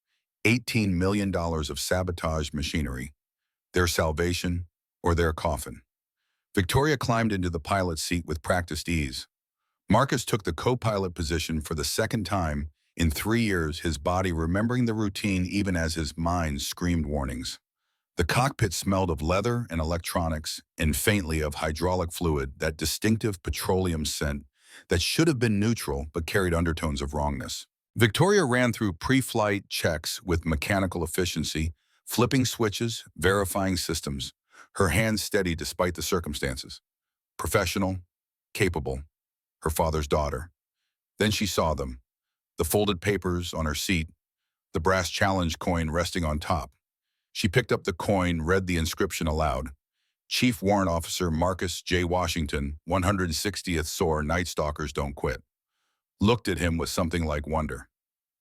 $18 million of sabotaged machinery. Their salvation or their coffin. Victoria climbed into the pilot's seat with practiced ease. Marcus took the co-pilot position for the second time in 3 years, his body remembering the routine even as his mind screamed warnings. The cockpit smelled of leather and electronics and faintly of hydraulic fluid, that distinctive petroleum scent that should have been neutral but carried undertones of wrongness. Victoria ran through pre-flight checks with mechanical efficiency, flipping switches, verifying systems, her hands steady despite the circumstances. Professional, capable, her father's daughter. Then she saw them, the folded papers on her seat, the brass challenge coin resting on top. She picked up the coin, read the inscription aloud. Chief Warrant Officer Marcus J. Washington, 160th SOAR Night Stalkers Don't Quit. Looked at him with something like wonder.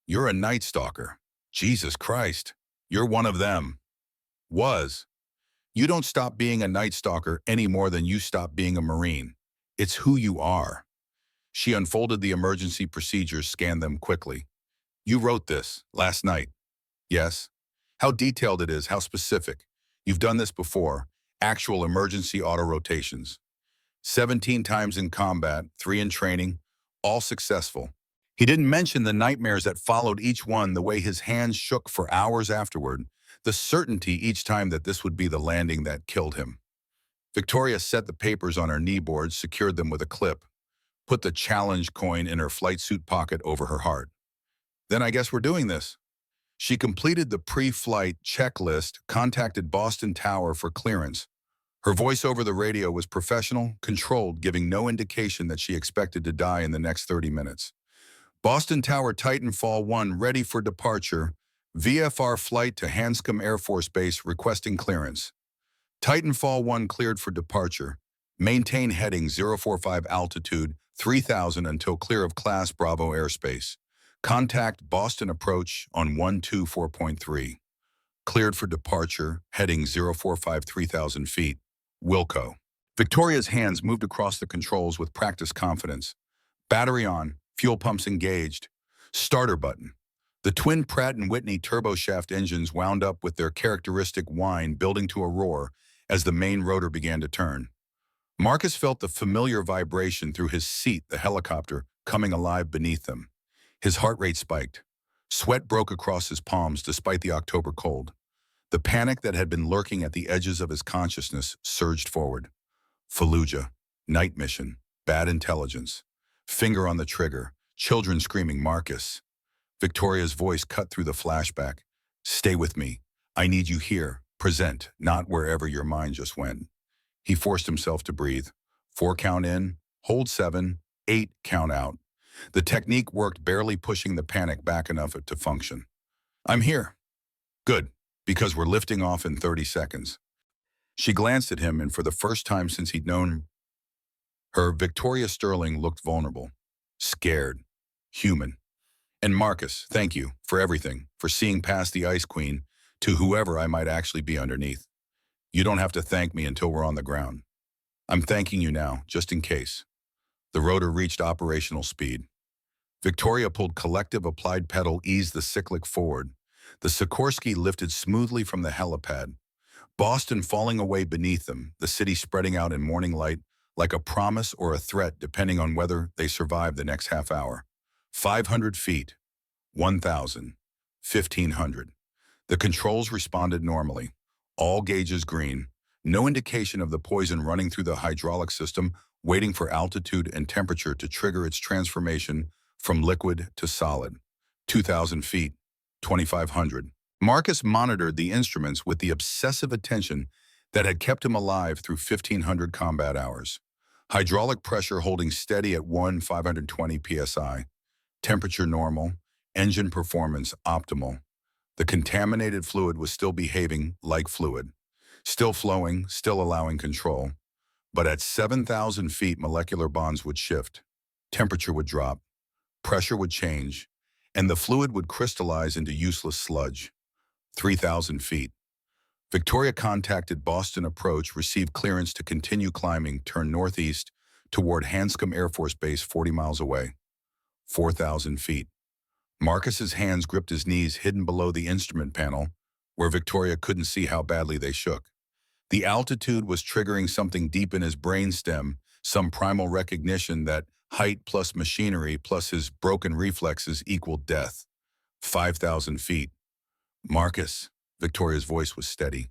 You're a Night Stalker. Jesus Christ. You're one of them. Was. You don't stop being a Night Stalker any more than you stop being a Marine. It's who you are. She unfolded the emergency procedures, scanned them quickly. You wrote this last night. Yes. How detailed it is, how specific. You've done this before. Actual emergency auto rotations. 17 times in combat, 3 in training, all successful. He didn't mention the nightmares that followed each one, the way his hands shook for hours afterward, the certainty each time that this would be the landing that killed him. Victoria set the papers on her knee board, secured them with a clip, put the challenge coin in her flight suit pocket over her heart. Then I guess we're doing this. She completed the pre-flight checklist, contacted Boston Tower for clearance. Her voice over the radio was professional, controlled, giving no indication that she expected to die in the next 30 minutes. Boston Tower, Titanfall 1 ready for departure. VFR flight to Hanscom Air Force Base requesting clearance. Titanfall 1 cleared for departure. Maintain heading 045 altitude 3000 until clear of Class Bravo airspace. Contact Boston approach on 124.3. Cleared for departure, heading 045 3000 feet. Wilco. Victoria's hands moved across the controls with practiced confidence. Battery on, fuel pumps engaged. Starter button. The twin Pratt & Whitney turboshaft engines wound up with their characteristic whine building to a roar as the main rotor began to turn. Marcus felt the familiar vibration through his seat, the helicopter coming alive beneath them. His heart rate spiked. Sweat broke across his palms despite the October cold. The panic that had been lurking at the edges of his consciousness surged forward. Fallujah, night mission, bad intelligence. Finger on the trigger, children screaming, Marcus. Victoria's voice cut through the flashback. Stay with me. I need you here. Present, not wherever your mind just went. He forced himself to breathe. 4 count in, hold 7, 8 count out. The technique worked, barely pushing the panic back enough to function. I'm here. Good, because we're lifting off in 30 seconds. She glanced at him, and for the first time since he'd known her, Victoria Sterling looked vulnerable, scared, human. And Marcus, thank you for everything, for seeing past the Ice Queen to whoever I might actually be underneath. You don't have to thank me until we're on the ground. I'm thanking you now, just in case. The rotor reached operational speed. Victoria pulled collective applied pedal, eased the cyclic forward. The Sikorsky lifted smoothly from the helipad. Boston falling away beneath them, the city spreading out in morning light like a promise or a threat depending on whether they survived the next half hour. 500 feet, 1,000, 1,500. The controls responded normally. All gauges green. No indication of the poison running through the hydraulic system, waiting for altitude and temperature to trigger its transformation from liquid to solid. 2,000 feet, 2,500. Marcus monitored the instruments with the obsessive attention that had kept him alive through 1,500 combat hours. Hydraulic pressure holding steady at 520 psi. Temperature normal. Engine performance optimal. The contaminated fluid was still behaving like fluid. Still flowing, still allowing control. But at 7,000 feet, molecular bonds would shift. Temperature would drop, pressure would change, and the fluid would crystallize into useless sludge. 3,000 feet. Victoria contacted Boston Approach, received clearance to continue climbing, turn northeast toward Hanscom Air Force Base 40 miles away. 4,000 feet. Marcus's hands gripped his knees hidden below the instrument panel, where Victoria couldn't see how badly they shook. The altitude was triggering something deep in his brainstem, some primal recognition that height plus machinery plus his broken reflexes equaled death. 5,000 feet. Marcus, Victoria's voice was steady.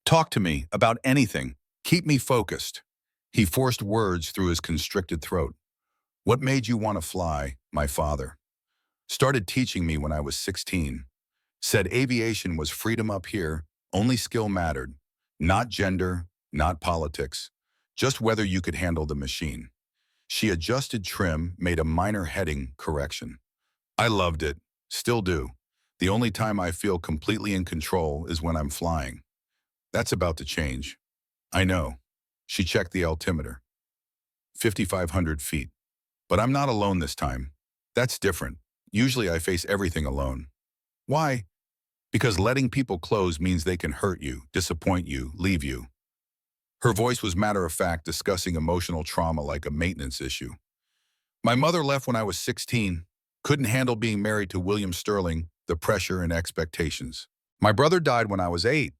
Talk to me about anything. Keep me focused. He forced words through his constricted throat. What made you want to fly, my father? Started teaching me when I was 16. Said aviation was freedom up here, only skill mattered. Not gender, not politics. Just whether you could handle the machine. She adjusted trim, made a minor heading correction. I loved it, still do. The only time I feel completely in control is when I'm flying. That's about to change. I know. She checked the altimeter. 5,500 feet. But I'm not alone this time. That's different. Usually I face everything alone. Why? Because letting people close means they can hurt you, disappoint you, leave you. Her voice was matter-of-fact, discussing emotional trauma like a maintenance issue. My mother left when I was 16. Couldn't handle being married to William Sterling, the pressure and expectations. My brother died when I was 8.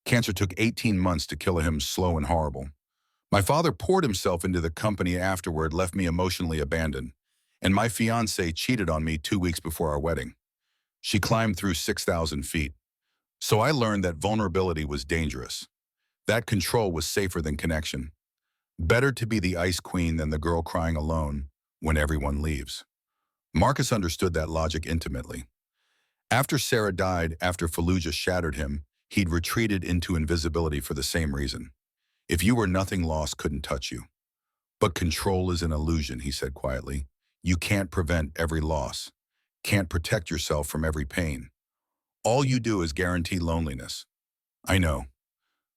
Cancer took 18 months to kill him, slow and horrible. My father poured himself into the company afterward, left me emotionally abandoned. And my fiancée cheated on me 2 weeks before our wedding. She climbed through 6,000 feet. So I learned that vulnerability was dangerous. That control was safer than connection. Better to be the ice queen than the girl crying alone when everyone leaves. Marcus understood that logic intimately. After Sarah died, after Fallujah shattered him, he'd retreated into invisibility for the same reason. If you were nothing, loss couldn't touch you. But control is an illusion, he said quietly. You can't prevent every loss. Can't protect yourself from every pain. All you do is guarantee loneliness. I know.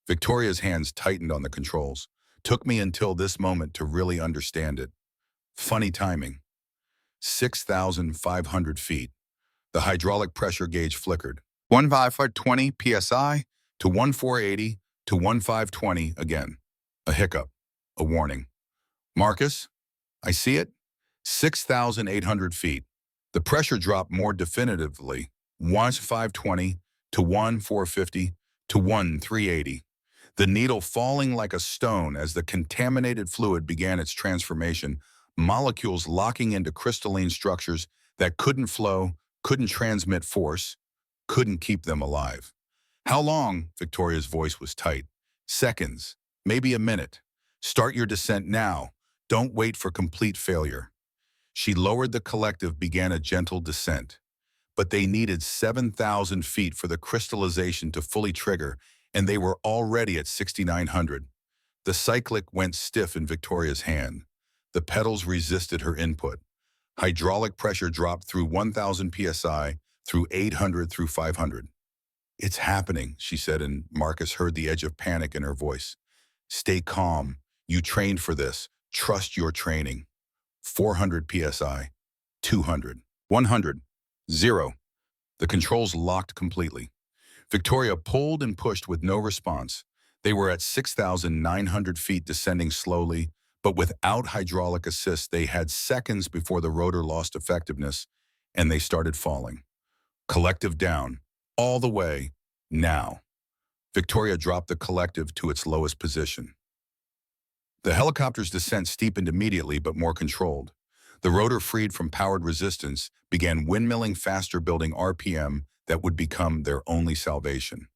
Victoria's hands tightened on the controls. Took me until this moment to really understand it. Funny timing. 6,500 feet. The hydraulic pressure gauge flickered. 1,520 psi to 1,480 to 1,520 again. A hiccup. A warning. Marcus, I see it. 6,800 feet. The pressure dropped more definitively. 1,520 to 1,450 to 1,380. The needle falling like a stone as the contaminated fluid began its transformation, molecules locking into crystalline structures that couldn't flow, couldn't transmit force, couldn't keep them alive. How long? Victoria's voice was tight. Seconds, maybe a minute. Start your descent now. Don't wait for complete failure. She lowered the collective, began a gentle descent. But they needed 7,000 feet for the crystallization to fully trigger, and they were already at 6,900. The cyclic went stiff in Victoria's hand. The pedals resisted her input. Hydraulic pressure dropped through 1,000 psi, through 800, through 500. It's happening, she said, and Marcus heard the edge of panic in her voice. Stay calm. You trained for this. Trust your training. 400 psi, 200, 100, 0. The controls locked completely. Victoria pulled and pushed with no response. They were at 6,900 feet, descending slowly, but without hydraulic assist. They had seconds before the rotor lost effectiveness, and they started falling. Collective down, all the way, now. Victoria dropped the collective to its lowest position. The helicopter's descent steepened immediately, but more controlled. The rotor, freed from powered resistance, began windmilling faster, building RPM that would become their only salvation.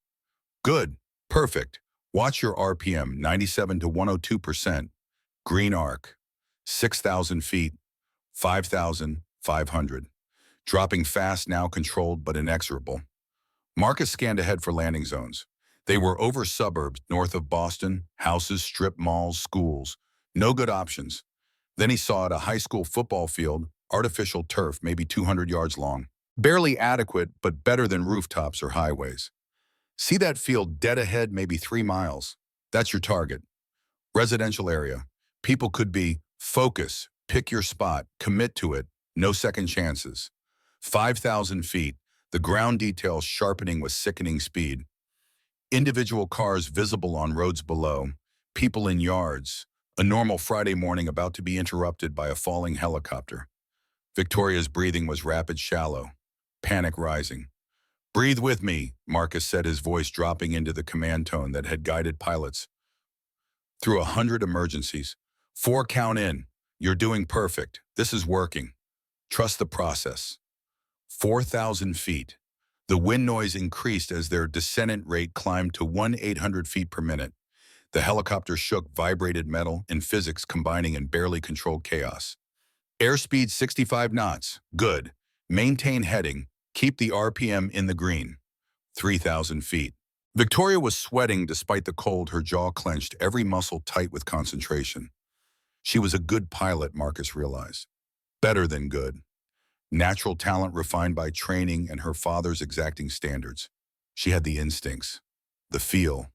Good. Perfect. Watch your RPM, 97 to 102%. Green arc. 6,000 feet. 5,500. Dropping fast, now controlled but inexorable. Marcus scanned ahead for landing zones. They were over suburbs north of Boston, houses, strip malls, schools. No good options. Then he saw it, a high school football field, artificial turf, maybe 200 yards long. Barely adequate, but better than rooftops or highways. See that field dead ahead, maybe 3 miles? That's your target. Residential area. People could be focus, pick your spot, commit to it, no second chances. 5,000 feet, the ground details sharpening with sickening speed. Individual cars visible on roads below, people in yards. A normal Friday morning about to be interrupted by a falling helicopter. Victoria's breathing was rapid, shallow, panic rising. "Breathe with me," Marcus said, his voice dropping into the command tone that had guided pilots through 100 emergencies. "4 count in. You're doing perfect. This is working. Trust the process." 4,000 feet. The wind noise increased as their descent rate climbed to 1,800 feet per minute. The helicopter shook, vibrated metal and physics combining in barely controlled chaos. "Airspeed 65 knots. Good. Maintain heading. Keep the RPM in the green." 3,000 feet. Victoria was sweating despite the cold, her jaw clenched, every muscle tight with concentration. She was a good pilot, Marcus realized. Better than good. Natural talent refined by training and her father's exacting standards. She had the instincts, the feel,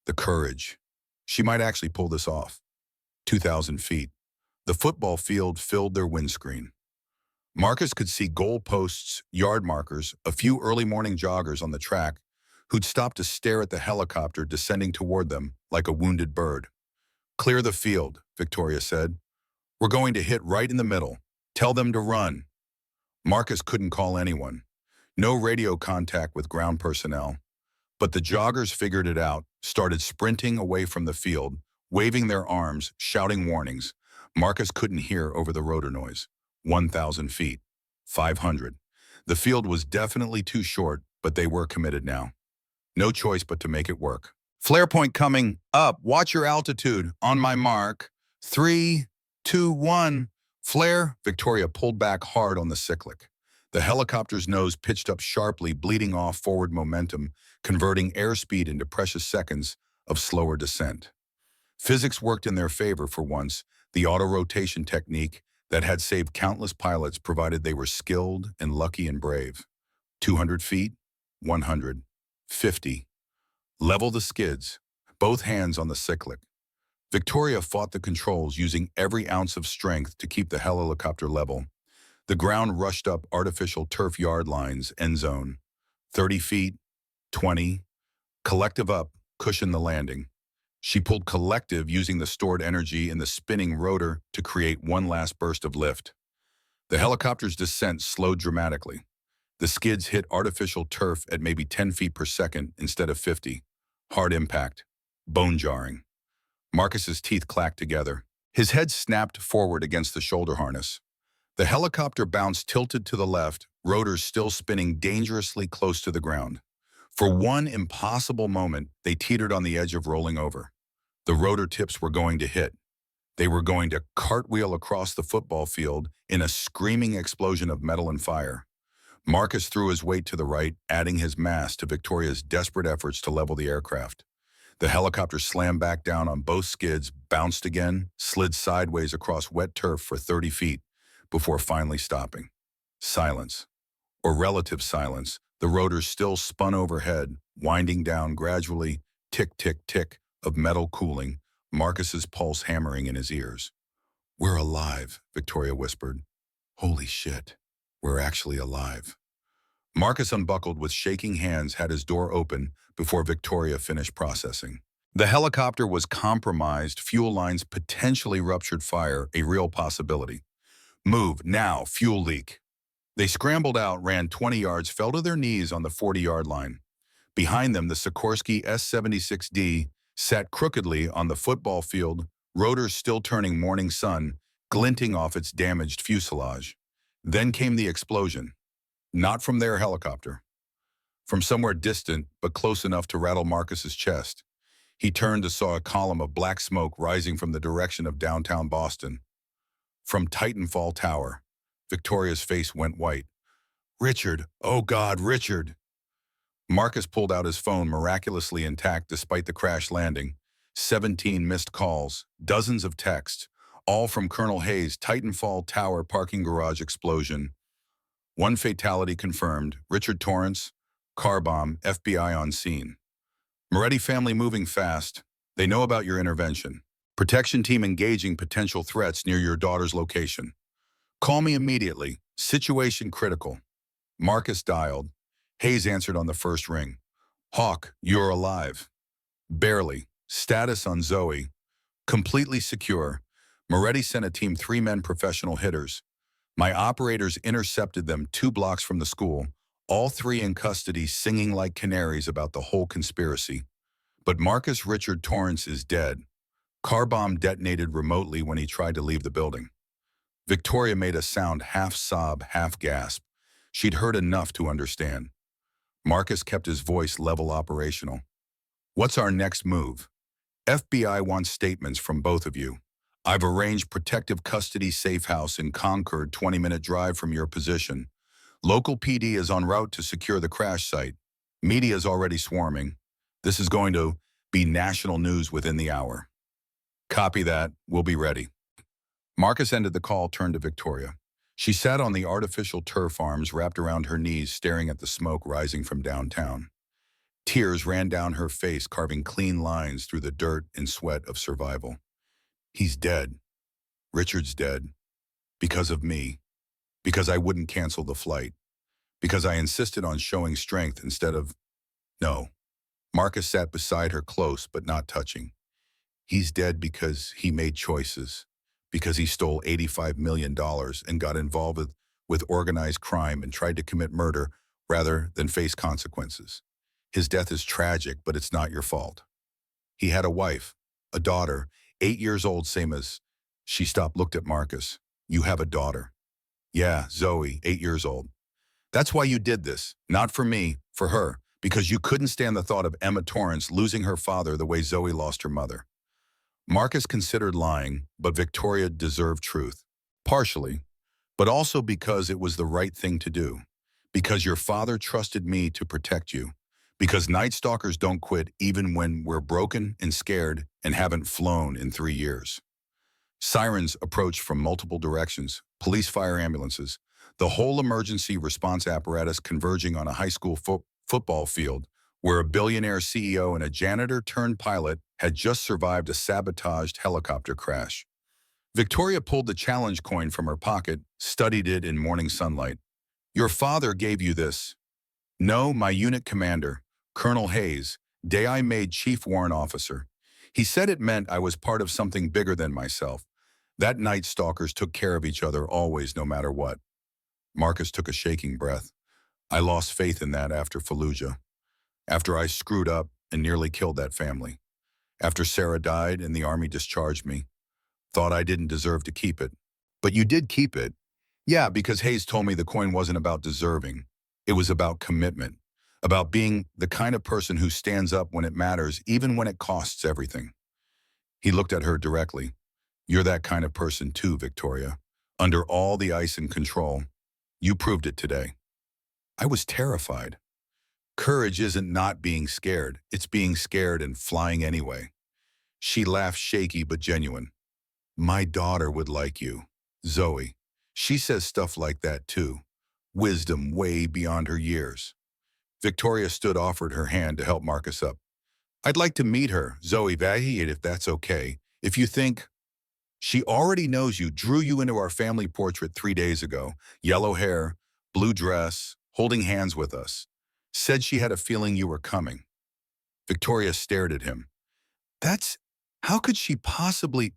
the courage. She might actually pull this off. 2,000 feet. The football field filled their windscreen. Marcus could see goalposts, yard markers, a few early morning joggers on the track who'd stopped to stare at the helicopter descending toward them like a wounded bird. "Clear the field," Victoria said. "We're going to hit right in the middle. Tell them to run." Marcus couldn't call anyone. No radio contact with ground personnel. But the joggers figured it out, started sprinting away from the field, waving their arms, shouting warnings. Marcus couldn't hear over the rotor noise. 1,000 feet. 500. The field was definitely too short, but they were committed now. No choice but to make it work. "Flare point coming up. Watch your altitude. On my mark. 3, 2, 1. Flare." Victoria pulled back hard on the cyclic. The helicopter's nose pitched up sharply, bleeding off forward momentum, converting airspeed into precious seconds of slower descent. Physics worked in their favor for once, the auto-rotation technique that had saved countless pilots provided they were skilled and lucky and brave. 200 feet, 100, 50. Level the skids, both hands on the cyclic. Victoria fought the controls, using every ounce of strength to keep the helicopter level. The ground rushed up artificial turf yard lines, end zone. 30 feet, 20. Collective up, cushion the landing. She pulled collective, using the stored energy in the spinning rotor to create one last burst of lift. The helicopter's descent slowed dramatically. The skids hit artificial turf at maybe 10 feet per second instead of 50. Hard impact. Bone jarring. Marcus's teeth clacked together. His head snapped forward against the shoulder harness. The helicopter bounced, tilted to the left, rotors still spinning dangerously close to the ground. For one impossible moment, they teetered on the edge of rolling over. The rotor tips were going to hit. They were going to cartwheel across the football field in a screaming explosion of metal and fire. Marcus threw his weight to the right, adding his mass to Victoria's desperate efforts to level the aircraft. The helicopter slammed back down on both skids, bounced again, slid sideways across wet turf for 30 feet, before finally stopping. Silence, or relative silence. The rotors still spun overhead, winding down gradually, tick, tick, tick, of metal cooling, Marcus's pulse hammering in his ears. "We're alive," Victoria whispered. "Holy shit, we're actually alive." Marcus unbuckled with shaking hands, had his door open before Victoria finished processing. The helicopter was compromised, fuel lines potentially ruptured, fire, a real possibility. "Move, now, fuel leak." They scrambled out, ran 20 yards, fell to their knees on the 40-yard line. Behind them, the Sikorsky S-76D sat crookedly on the football field, rotors still turning morning sun, glinting off its damaged fuselage. Then came the explosion. Not from their helicopter. From somewhere distant, but close enough to rattle Marcus's chest. He turned to saw a column of black smoke rising from the direction of downtown Boston. From Titanfall Tower. Victoria's face went white. "Richard, oh God, Richard." Marcus pulled out his phone, miraculously intact despite the crash landing. 17 missed calls, dozens of texts, all from Colonel Hayes. Titanfall Tower parking garage explosion. One fatality confirmed. Richard Torrance, car bomb, FBI on scene. Moretti family moving fast. They know about your intervention. Protection team engaging potential threats near your daughter's location. Call me immediately. Situation critical. Marcus dialed. Hayes answered on the first ring. Hawk, you're alive. Barely. Status on Zoe. Completely secure. Moretti sent a team 3 men professional hitters. My operators intercepted them 2 blocks from the school, all 3 in custody singing like canaries about the whole conspiracy. But Marcus Richard Torrance is dead. Car bomb detonated remotely when he tried to leave the building. Victoria made a sound half sob, half gasp. She'd heard enough to understand. Marcus kept his voice level operational. What's our next move? FBI wants statements from both of you. I've arranged protective custody safe house in Concord, 20-minute drive from your position. Local PD is en route to secure the crash site. Media is already swarming. This is going to be national news within the hour. Copy that. We'll be ready. Marcus ended the call, turned to Victoria. She sat on the artificial turf arms wrapped around her knees, staring at the smoke rising from downtown. Tears ran down her face, carving clean lines through the dirt and sweat of survival. He's dead. Richard's dead. Because of me. Because I wouldn't cancel the flight. Because I insisted on showing strength instead of... No. Marcus sat beside her, close but not touching. He's dead because he made choices. Because he stole $85 million and got involved with organized crime and tried to commit murder rather than face consequences. His death is tragic, but it's not your fault. He had a wife, a daughter, 8 years old, same as... She stopped, looked at Marcus. You have a daughter. Yeah, Zoe, 8 years old. That's why you did this. Not for me, for her. Because you couldn't stand the thought of Emma Torrance losing her father the way Zoe lost her mother. Marcus considered lying, but Victoria deserved truth. Partially, but also because it was the right thing to do. Because your father trusted me to protect you. Because Night Stalkers don't quit even when we're broken and scared and haven't flown in 3 years. Sirens approached from multiple directions, police, fire, ambulances, the whole emergency response apparatus converging on a high school football field where a billionaire CEO and a janitor turned pilot had just survived a sabotaged helicopter crash. Victoria pulled the challenge coin from her pocket, studied it in morning sunlight. Your father gave you this. No, my unit commander, Colonel Hayes, day I made chief warrant officer. He said it meant I was part of something bigger than myself. That Night Stalkers took care of each other always, no matter what. Marcus took a shaking breath. I lost faith in that after Fallujah. After I screwed up and nearly killed that family. After Sarah died and the army discharged me. Thought I didn't deserve to keep it. But you did keep it. Yeah, because Hayes told me the coin wasn't about deserving. It was about commitment. About being the kind of person who stands up when it matters, even when it costs everything. He looked at her directly. You're that kind of person too, Victoria. Under all the ice and control. You proved it today. I was terrified. Courage isn't not being scared. It's being scared and flying anyway. She laughed, shaky but genuine. My daughter would like you. Zoe. She says stuff like that too. Wisdom way beyond her years. Victoria stood, offered her hand to help Marcus up. I'd like to meet her, Zoe Vahied, if that's okay. If you think... She already knows you, drew you into our family portrait 3 days ago. Yellow hair, blue dress, holding hands with us. Said she had a feeling you were coming. Victoria stared at him. How could she possibly...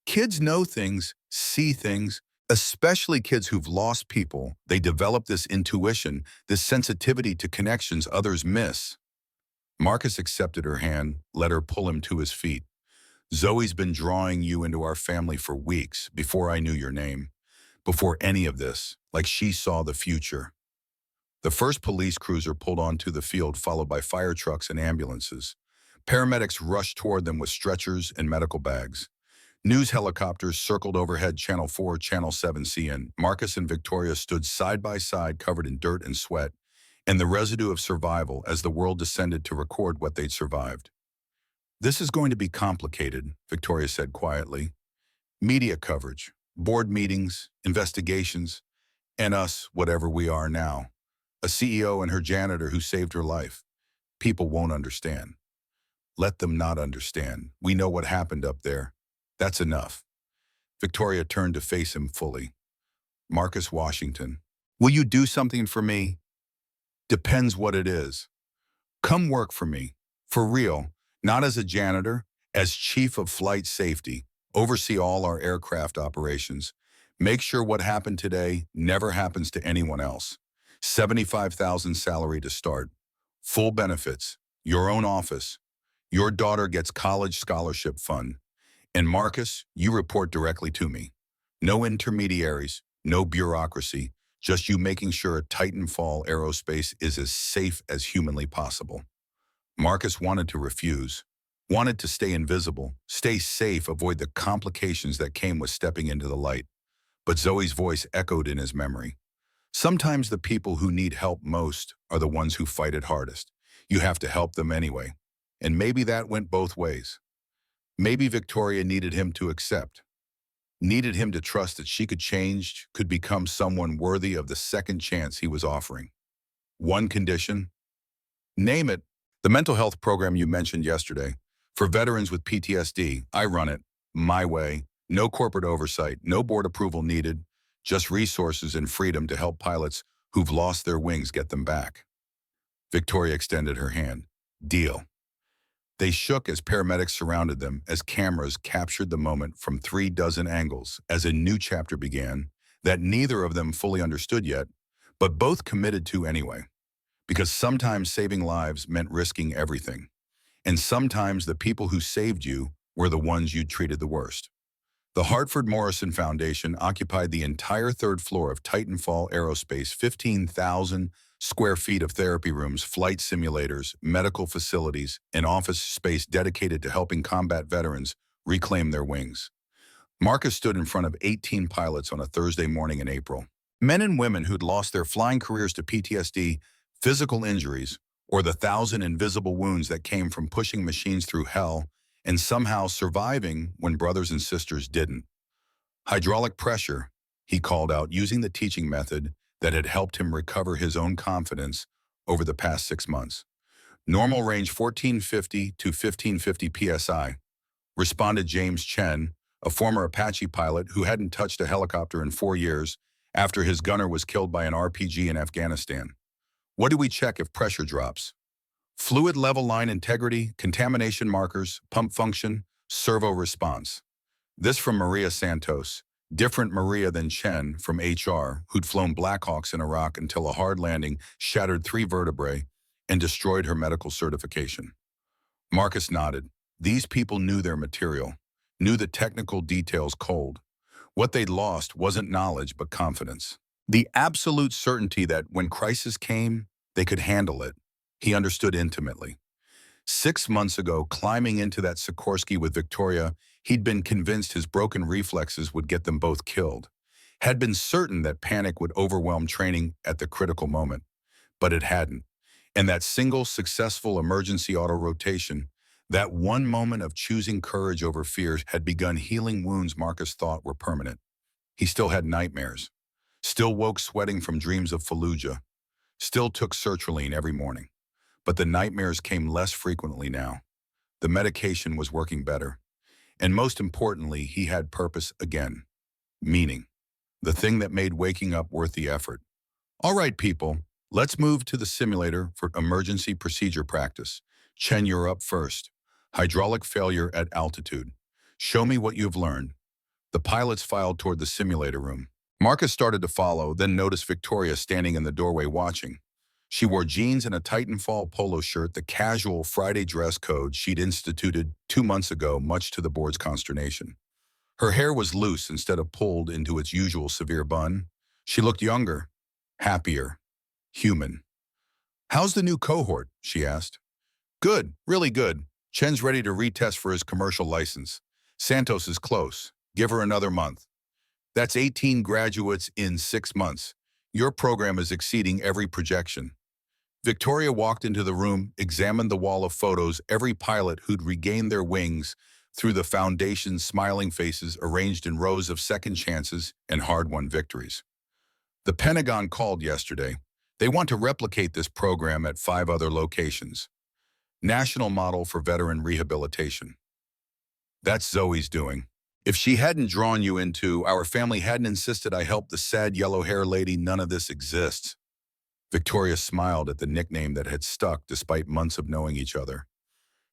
Kids know things, see things, especially kids who've lost people. They develop this intuition, this sensitivity to connections others miss. Marcus accepted her hand, let her pull him to his feet. Zoe's been drawing you into our family for weeks, before I knew your name, before any of this, like she saw the future. The first police cruiser pulled onto the field, followed by fire trucks and ambulances. Paramedics rushed toward them with stretchers and medical bags. News helicopters circled overhead, Channel 4, Channel 7 CN. Marcus and Victoria stood side by side, covered in dirt and sweat, and the residue of survival as the world descended to record what they'd survived. This is going to be complicated, Victoria said quietly. Media coverage, board meetings, investigations, and us, whatever we are now. A CEO and her janitor who saved her life. People won't understand. Let them not understand. We know what happened up there. That's enough. Victoria turned to face him fully. Marcus Washington, will you do something for me? Depends what it is. Come work for me. For real. Not as a janitor, as chief of flight safety. Oversee all our aircraft operations. Make sure what happened today never happens to anyone else. 75,000 salary to start. Full benefits. Your own office. Your daughter gets college scholarship fund. And Marcus, you report directly to me. No intermediaries, no bureaucracy, just you making sure Titanfall Aerospace is as safe as humanly possible. Marcus wanted to refuse, wanted to stay invisible, stay safe, avoid the complications that came with stepping into the light. But Zoe's voice echoed in his memory. Sometimes the people who need help most are the ones who fight it hardest. You have to help them anyway. And maybe that went both ways. Maybe Victoria needed him to accept, needed him to trust that she could change, could become someone worthy of the second chance he was offering. One condition? Name it. The mental health program you mentioned yesterday. For veterans with PTSD, I run it, my way. No corporate oversight, no board approval needed, just resources and freedom to help pilots who've lost their wings get them back. Victoria extended her hand. Deal. They shook as paramedics surrounded them, as cameras captured the moment from 36 angles, as a new chapter began that neither of them fully understood yet, but both committed to anyway. Because sometimes saving lives meant risking everything. And sometimes the people who saved you were the ones you treated the worst. The Hartford Morrison Foundation occupied the entire third floor of Titanfall Aerospace, 15,000 square feet of therapy rooms, flight simulators, medical facilities, and office space dedicated to helping combat veterans reclaim their wings. Marcus stood in front of 18 pilots on a Thursday morning in April. Men and women who'd lost their flying careers to PTSD, physical injuries, or the 1,000 invisible wounds that came from pushing machines through hell and somehow surviving when brothers and sisters didn't. Hydraulic pressure, he called out, using the teaching method that had helped him recover his own confidence over the past 6 months. Normal range 1450 to 1550 psi, responded James Chen, a former Apache pilot who hadn't touched a helicopter in 4 years after his gunner was killed by an RPG in Afghanistan. What do we check if pressure drops? Fluid level line integrity, contamination markers, pump function, servo response. This from Maria Santos, different Maria than Chen from HR, who'd flown Blackhawks in Iraq until a hard landing shattered 3 vertebrae and destroyed her medical certification. Marcus nodded. These people knew their material, knew the technical details cold. What they'd lost wasn't knowledge, but confidence. The absolute certainty that when crisis came, they could handle it. He understood intimately. 6 months ago, climbing into that Sikorsky with Victoria, he'd been convinced his broken reflexes would get them both killed. Had been certain that panic would overwhelm training at the critical moment, but it hadn't. And that single successful emergency auto-rotation, that one moment of choosing courage over fear, had begun healing wounds Marcus thought were permanent. He still had nightmares, still woke sweating from dreams of Fallujah, still took sertraline every morning. But the nightmares came less frequently now. The medication was working better. And most importantly, he had purpose again. Meaning. The thing that made waking up worth the effort. All right, people, let's move to the simulator for emergency procedure practice. Chen, you're up first. Hydraulic failure at altitude. Show me what you've learned. The pilots filed toward the simulator room. Marcus started to follow, then noticed Victoria standing in the doorway watching. She wore jeans and a Titanfall polo shirt, the casual Friday dress code she'd instituted 2 months ago, much to the board's consternation. Her hair was loose instead of pulled into its usual severe bun. She looked younger, happier, human. How's the new cohort? She asked. Good, really good. Chen's ready to retest for his commercial license. Santos is close. Give her another month. That's 18 graduates in 6 months. Your program is exceeding every projection. Victoria walked into the room, examined the wall of photos, every pilot who'd regained their wings through the Foundation's smiling faces arranged in rows of second chances and hard-won victories. The Pentagon called yesterday. They want to replicate this program at 5 other locations. National Model for Veteran Rehabilitation. That's Zoe's doing. If she hadn't drawn you into, our family hadn't insisted I help the sad yellow-haired lady, none of this exists. Victoria smiled at the nickname that had stuck despite months of knowing each other.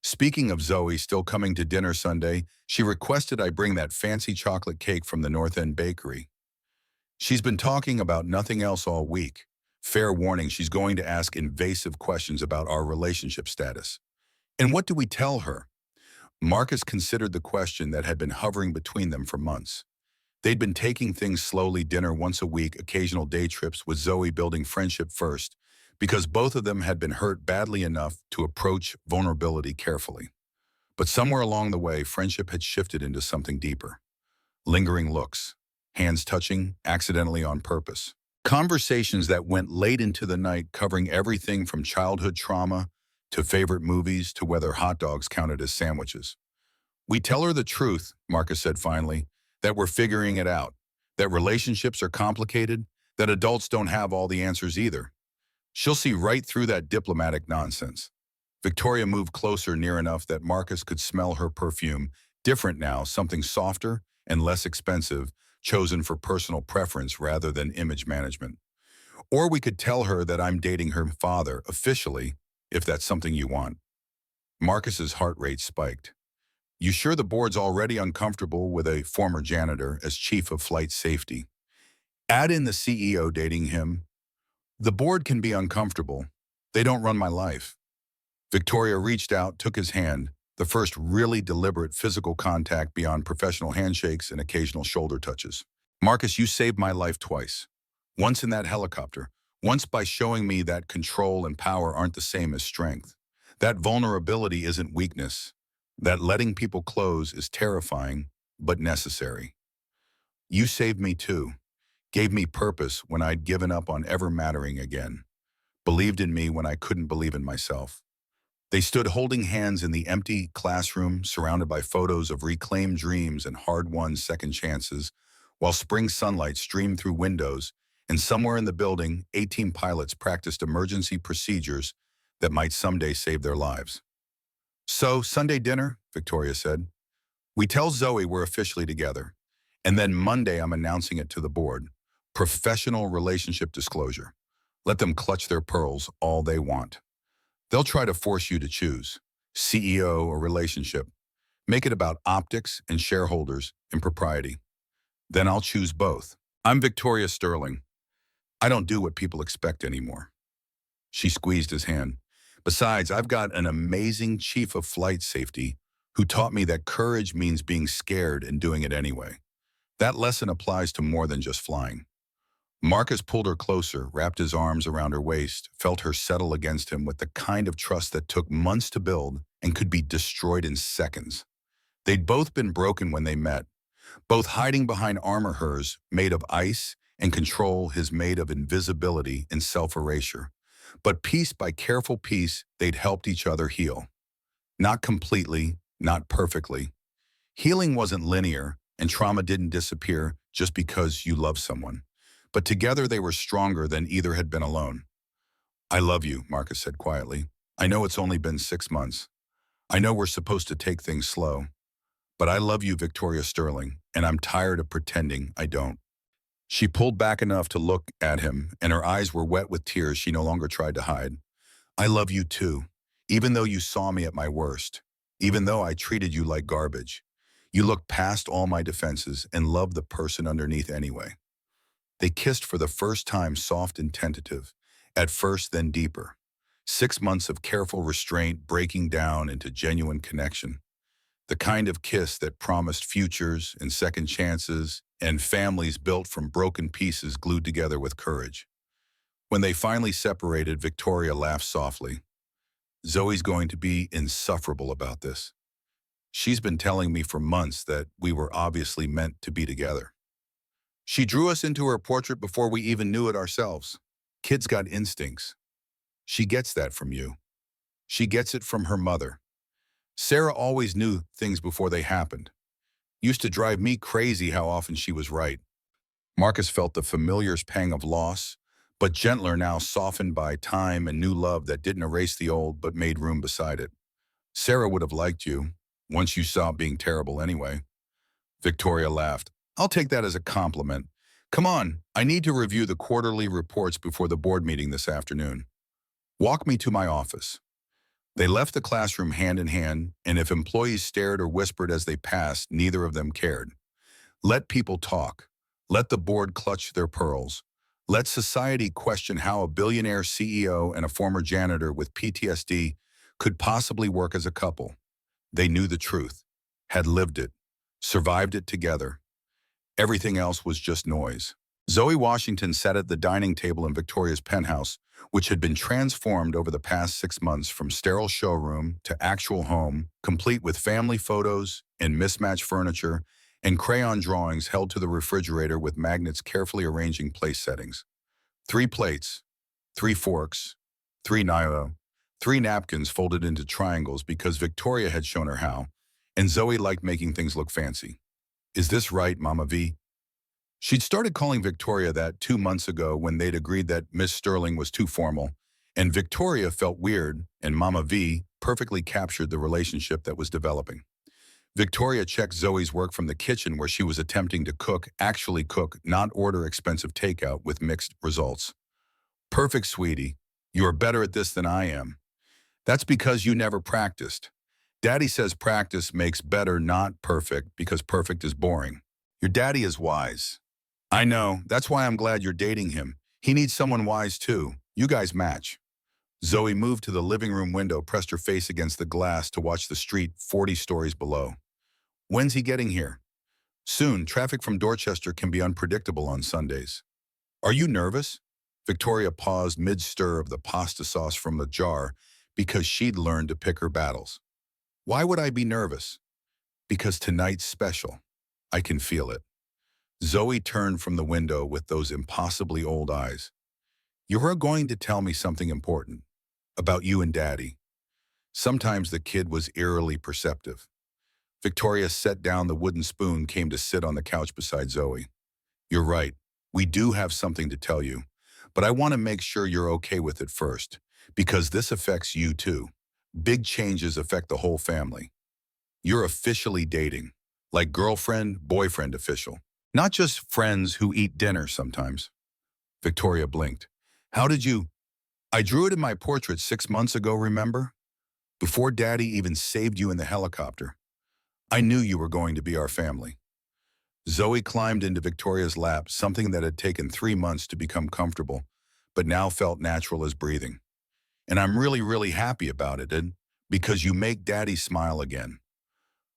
Speaking of Zoe still coming to dinner Sunday, she requested I bring that fancy chocolate cake from the North End Bakery. She's been talking about nothing else all week. Fair warning, she's going to ask invasive questions about our relationship status. And what do we tell her? Marcus considered the question that had been hovering between them for months. They'd been taking things slowly, dinner once a week, occasional day trips, with Zoe building friendship first, because both of them had been hurt badly enough to approach vulnerability carefully. But somewhere along the way, friendship had shifted into something deeper. Lingering looks, hands touching, accidentally on purpose. Conversations that went late into the night, covering everything from childhood trauma to favorite movies to whether hot dogs counted as sandwiches. We tell her the truth, Marcus said finally, that we're figuring it out, that relationships are complicated, that adults don't have all the answers either. She'll see right through that diplomatic nonsense. Victoria moved closer, near enough that Marcus could smell her perfume, different now, something softer and less expensive, chosen for personal preference rather than image management. Or we could tell her that I'm dating her father, officially, if that's something you want. Marcus's heart rate spiked. You sure the board's already uncomfortable with a former janitor as chief of flight safety? Add in the CEO dating him. The board can be uncomfortable. They don't run my life. Victoria reached out, took his hand, the first really deliberate physical contact beyond professional handshakes and occasional shoulder touches. Marcus, you saved my life twice. Once in that helicopter, once by showing me that control and power aren't the same as strength. That vulnerability isn't weakness. That letting people close is terrifying, but necessary. You saved me too, gave me purpose when I'd given up on ever mattering again, believed in me when I couldn't believe in myself. They stood holding hands in the empty classroom, surrounded by photos of reclaimed dreams and hard-won second chances, while spring sunlight streamed through windows, and somewhere in the building, 18 pilots practiced emergency procedures that might someday save their lives. So, Sunday dinner, Victoria said. We tell Zoe we're officially together. And then Monday I'm announcing it to the board. Professional relationship disclosure. Let them clutch their pearls all they want. They'll try to force you to choose, CEO or relationship. Make it about optics and shareholders and propriety. Then I'll choose both. I'm Victoria Sterling. I don't do what people expect anymore. She squeezed his hand. Besides, I've got an amazing chief of flight safety who taught me that courage means being scared and doing it anyway. That lesson applies to more than just flying. Marcus pulled her closer, wrapped his arms around her waist, felt her settle against him with the kind of trust that took months to build and could be destroyed in seconds. They'd both been broken when they met, both hiding behind armor, hers made of ice and control, his made of invisibility and self-erasure. But piece by careful piece, they'd helped each other heal. Not completely, not perfectly. Healing wasn't linear, and trauma didn't disappear just because you love someone. But together they were stronger than either had been alone. I love you, Marcus said quietly. I know it's only been 6 months. I know we're supposed to take things slow. But I love you, Victoria Sterling, and I'm tired of pretending I don't. She pulled back enough to look at him, and her eyes were wet with tears she no longer tried to hide. I love you too, even though you saw me at my worst, even though I treated you like garbage. You looked past all my defenses and loved the person underneath anyway. They kissed for the first time, soft and tentative, at first then deeper. 6 months of careful restraint breaking down into genuine connection. The kind of kiss that promised futures and second chances and families built from broken pieces glued together with courage. When they finally separated, Victoria laughed softly. Zoe's going to be insufferable about this. She's been telling me for months that we were obviously meant to be together. She drew us into her portrait before we even knew it ourselves. Kids got instincts. She gets that from you. She gets it from her mother. Sarah always knew things before they happened. Used to drive me crazy how often she was right. Marcus felt the familiar pang of loss, but gentler now, softened by time and new love that didn't erase the old but made room beside it. Sarah would have liked you, once you stopped being terrible anyway. Victoria laughed. I'll take that as a compliment. Come on, I need to review the quarterly reports before the board meeting this afternoon. Walk me to my office. They left the classroom hand in hand, and if employees stared or whispered as they passed, neither of them cared. Let people talk. Let the board clutch their pearls. Let society question how a billionaire CEO and a former janitor with PTSD could possibly work as a couple. They knew the truth, had lived it, survived it together. Everything else was just noise. Zoe Washington sat at the dining table in Victoria's penthouse, which had been transformed over the past 6 months from sterile showroom to actual home, complete with family photos and mismatched furniture and crayon drawings held to the refrigerator with magnets carefully arranging place settings. 3 plates, 3 forks, 3 knives, 3 napkins folded into triangles because Victoria had shown her how, and Zoe liked making things look fancy. Is this right, Mama V? She'd started calling Victoria that 2 months ago when they'd agreed that Miss Sterling was too formal, and Victoria felt weird, and Mama V perfectly captured the relationship that was developing. Victoria checked Zoe's work from the kitchen where she was attempting to cook, actually cook, not order expensive takeout with mixed results. Perfect, sweetie. You are better at this than I am. That's because you never practiced. Daddy says practice makes better, not perfect, because perfect is boring. Your daddy is wise. I know. That's why I'm glad you're dating him. He needs someone wise too. You guys match. Zoe moved to the living room window, pressed her face against the glass to watch the street 40 stories below. When's he getting here? Soon. Traffic from Dorchester can be unpredictable on Sundays. Are you nervous? Victoria paused mid-stir of the pasta sauce from the jar because she'd learned to pick her battles. Why would I be nervous? Because tonight's special. I can feel it. Zoe turned from the window with those impossibly old eyes. You are going to tell me something important about you and Daddy. Sometimes the kid was eerily perceptive. Victoria set down the wooden spoon, came to sit on the couch beside Zoe. You're right. We do have something to tell you, but I want to make sure you're okay with it first, because this affects you too. Big changes affect the whole family. You're officially dating, like girlfriend, boyfriend official. Not just friends who eat dinner sometimes. Victoria blinked. How did you? I drew it in my portrait 6 months ago, remember? Before Daddy even saved you in the helicopter. I knew you were going to be our family. Zoe climbed into Victoria's lap, something that had taken 3 months to become comfortable, but now felt natural as breathing. And I'm really, really happy about it, because you make Daddy smile again.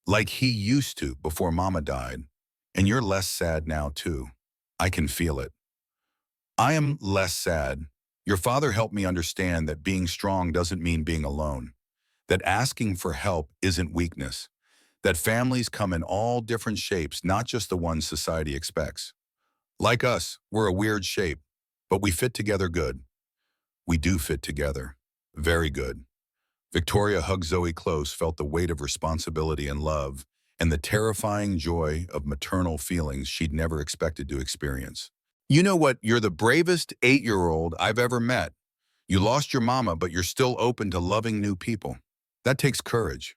Like he used to before Mama died. And you're less sad now, too. I can feel it. I am less sad. Your father helped me understand that being strong doesn't mean being alone. That asking for help isn't weakness. That families come in all different shapes, not just the ones society expects. Like us, we're a weird shape, but we fit together good. We do fit together. Very good. Victoria hugged Zoe close, felt the weight of responsibility and love, and the terrifying joy of maternal feelings she'd never expected to experience. You know what? You're the bravest 8-year-old I've ever met. You lost your mama, but you're still open to loving new people. That takes courage.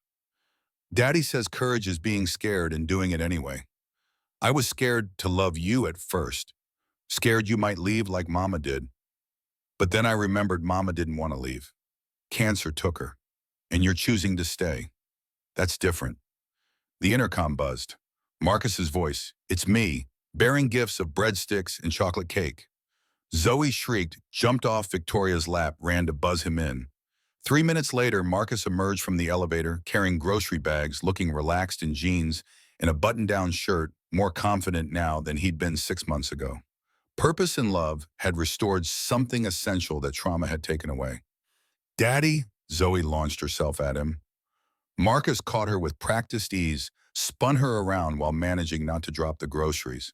Daddy says courage is being scared and doing it anyway. I was scared to love you at first. Scared you might leave like Mama did. But then I remembered Mama didn't want to leave. Cancer took her. And you're choosing to stay. That's different. The intercom buzzed. Marcus's voice. It's me, bearing gifts of breadsticks and chocolate cake. Zoe shrieked, jumped off Victoria's lap, ran to buzz him in. 3 minutes later, Marcus emerged from the elevator, carrying grocery bags, looking relaxed in jeans and a button-down shirt, more confident now than he'd been 6 months ago. Purpose and love had restored something essential that trauma had taken away. Daddy, Zoe launched herself at him. Marcus caught her with practiced ease, spun her around while managing not to drop the groceries.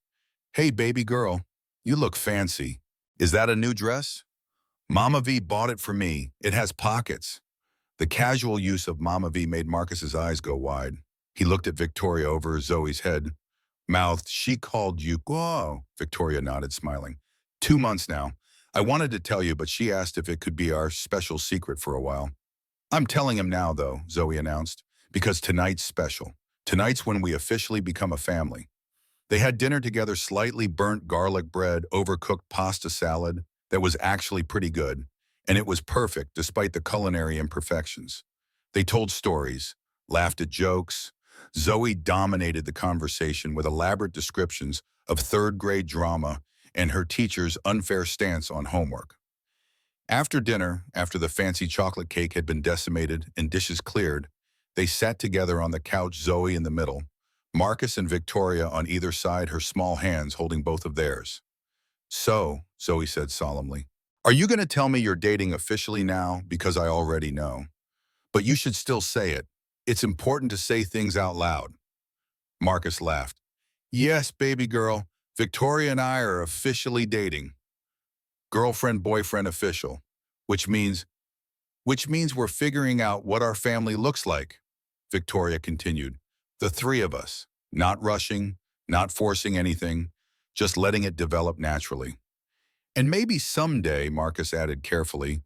Hey, baby girl, you look fancy. Is that a new dress? Mama V bought it for me. It has pockets. The casual use of Mama V made Marcus's eyes go wide. He looked at Victoria over Zoe's head. Mouthed, she called you. Whoa, Victoria nodded, smiling. 2 months now. I wanted to tell you, but she asked if it could be our special secret for a while. I'm telling him now, though, Zoe announced, because tonight's special. Tonight's when we officially become a family. They had dinner together, slightly burnt garlic bread, overcooked pasta salad that was actually pretty good, and it was perfect despite the culinary imperfections. They told stories, laughed at jokes. Zoe dominated the conversation with elaborate descriptions of third-grade drama and her teacher's unfair stance on homework. After dinner, after the fancy chocolate cake had been decimated and dishes cleared, they sat together on the couch, Zoe in the middle, Marcus and Victoria on either side, her small hands holding both of theirs. "So," Zoe said solemnly, "are you going to tell me you're dating officially now? Because I already know. But you should still say it. It's important to say things out loud." Marcus laughed. "Yes, baby girl, Victoria and I are officially dating. Girlfriend-boyfriend official, which means we're figuring out what our family looks like," Victoria continued. "The three of us, not rushing, not forcing anything, just letting it develop naturally. And maybe someday," Marcus added carefully,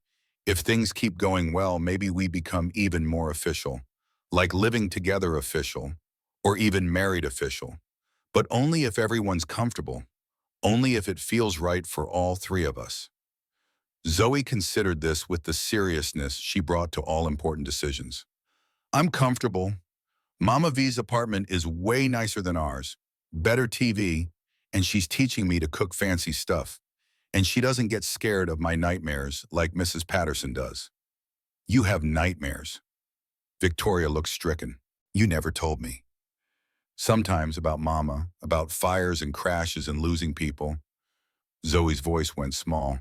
"if things keep going well, maybe we become even more official, like living together official, or even married official. But only if everyone's comfortable, only if it feels right for all three of us." Zoe considered this with the seriousness she brought to all important decisions. "I'm comfortable. Mama V's apartment is way nicer than ours, better TV, and she's teaching me to cook fancy stuff. And she doesn't get scared of my nightmares like Mrs. Patterson does." "You have nightmares?" Victoria looked stricken. "You never told me." "Sometimes about Mama, about fires and crashes and losing people." Zoe's voice went small.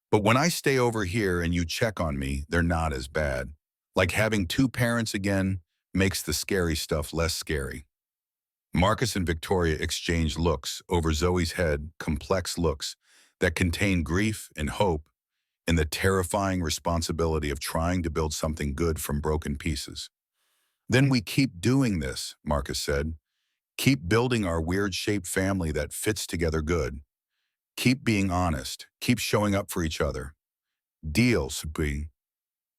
"But when I stay over here and you check on me, they're not as bad. Like having two parents again makes the scary stuff less scary." Marcus and Victoria exchanged looks over Zoe's head, complex looks that contained grief and hope in the terrifying responsibility of trying to build something good from broken pieces. "Then we keep doing this," Marcus said. "Keep building our weird-shaped family that fits together good. Keep being honest. Keep showing up for each other." "Deal, Sabine."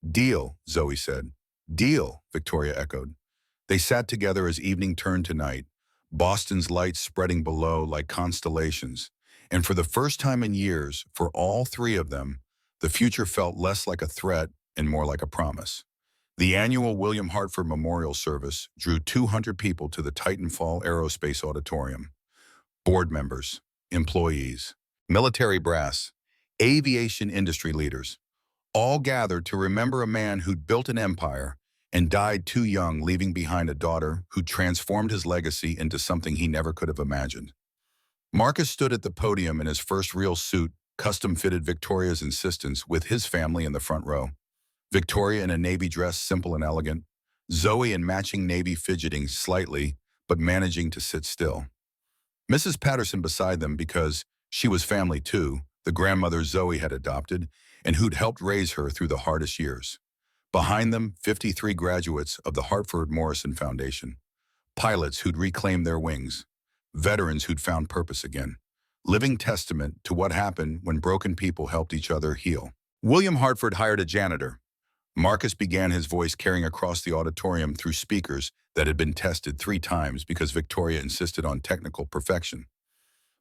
"Deal," Zoe said. "Deal," Victoria echoed. They sat together as evening turned to night, Boston's lights spreading below like constellations. And for the first time in years, for all three of them, the future felt less like a threat and more like a promise. The annual William Hartford Memorial Service drew 200 people to the Titanfall Aerospace Auditorium. Board members, employees, military brass, aviation industry leaders, all gathered to remember a man who'd built an empire and died too young, leaving behind a daughter who transformed his legacy into something he never could have imagined. Marcus stood at the podium in his first real suit, custom-fitted Victoria's insistence, with his family in the front row. Victoria in a navy dress, simple and elegant. Zoe in matching navy, fidgeting slightly, but managing to sit still. Mrs. Patterson beside them because she was family too, the grandmother Zoe had adopted and who'd helped raise her through the hardest years. Behind them, 53 graduates of the Hartford Morrison Foundation. Pilots who'd reclaimed their wings. Veterans who'd found purpose again. Living testament to what happened when broken people helped each other heal. William Hartford hired a janitor. Marcus began, his voice carrying across the auditorium through speakers that had been tested 3 times because Victoria insisted on technical perfection.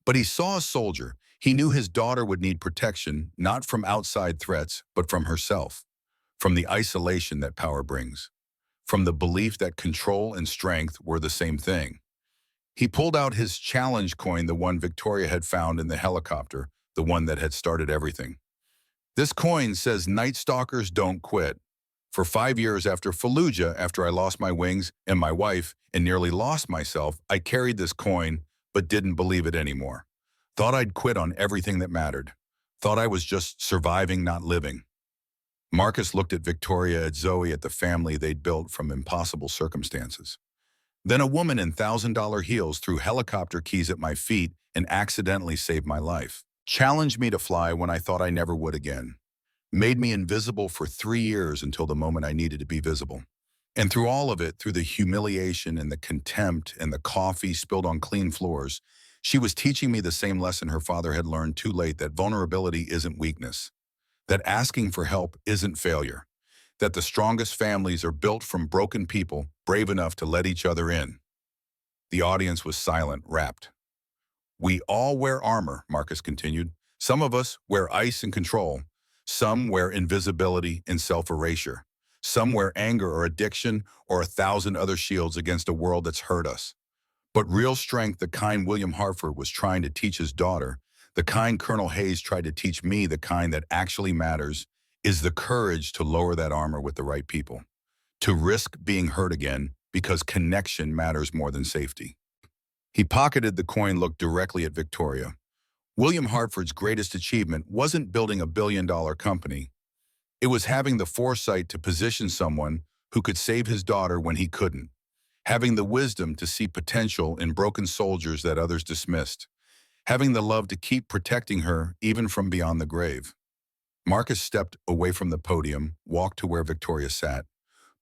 But he saw a soldier. He knew his daughter would need protection, not from outside threats, but from herself. From the isolation that power brings. From the belief that control and strength were the same thing. He pulled out his challenge coin, the one Victoria had found in the helicopter, the one that had started everything. "This coin says Night Stalkers don't quit. For 5 years after Fallujah, after I lost my wings and my wife and nearly lost myself, I carried this coin but didn't believe it anymore. Thought I'd quit on everything that mattered. Thought I was just surviving, not living." Marcus looked at Victoria, at Zoe, at the family they'd built from impossible circumstances. "Then a woman in $1,000 heels threw helicopter keys at my feet and accidentally saved my life. Challenged me to fly when I thought I never would again. Made me invisible for 3 years until the moment I needed to be visible. And through all of it, through the humiliation and the contempt and the coffee spilled on clean floors, She was teaching me the same lesson her father had learned too late, that vulnerability isn't weakness, that asking for help isn't failure, that the strongest families are built from broken people brave enough to let each other in. The audience was silent, rapt. We all wear armor, Marcus continued. Some of us wear ice and control. Some wear invisibility and self-erasure. Some wear anger or addiction or 1,000 other shields against a world that's hurt us. But real strength, the kind William Hartford was trying to teach his daughter, the kind Colonel Hayes tried to teach me, the kind that actually matters, is the courage to lower that armor with the right people, to risk being hurt again because connection matters more than safety. He pocketed the coin, looked directly at Victoria. William Hartford's greatest achievement wasn't building a $1 billion company. It was having the foresight to position someone who could save his daughter when he couldn't, having the wisdom to see potential in broken soldiers that others dismissed, having the love to keep protecting her even from beyond the grave. Marcus stepped away from the podium, walked to where Victoria sat,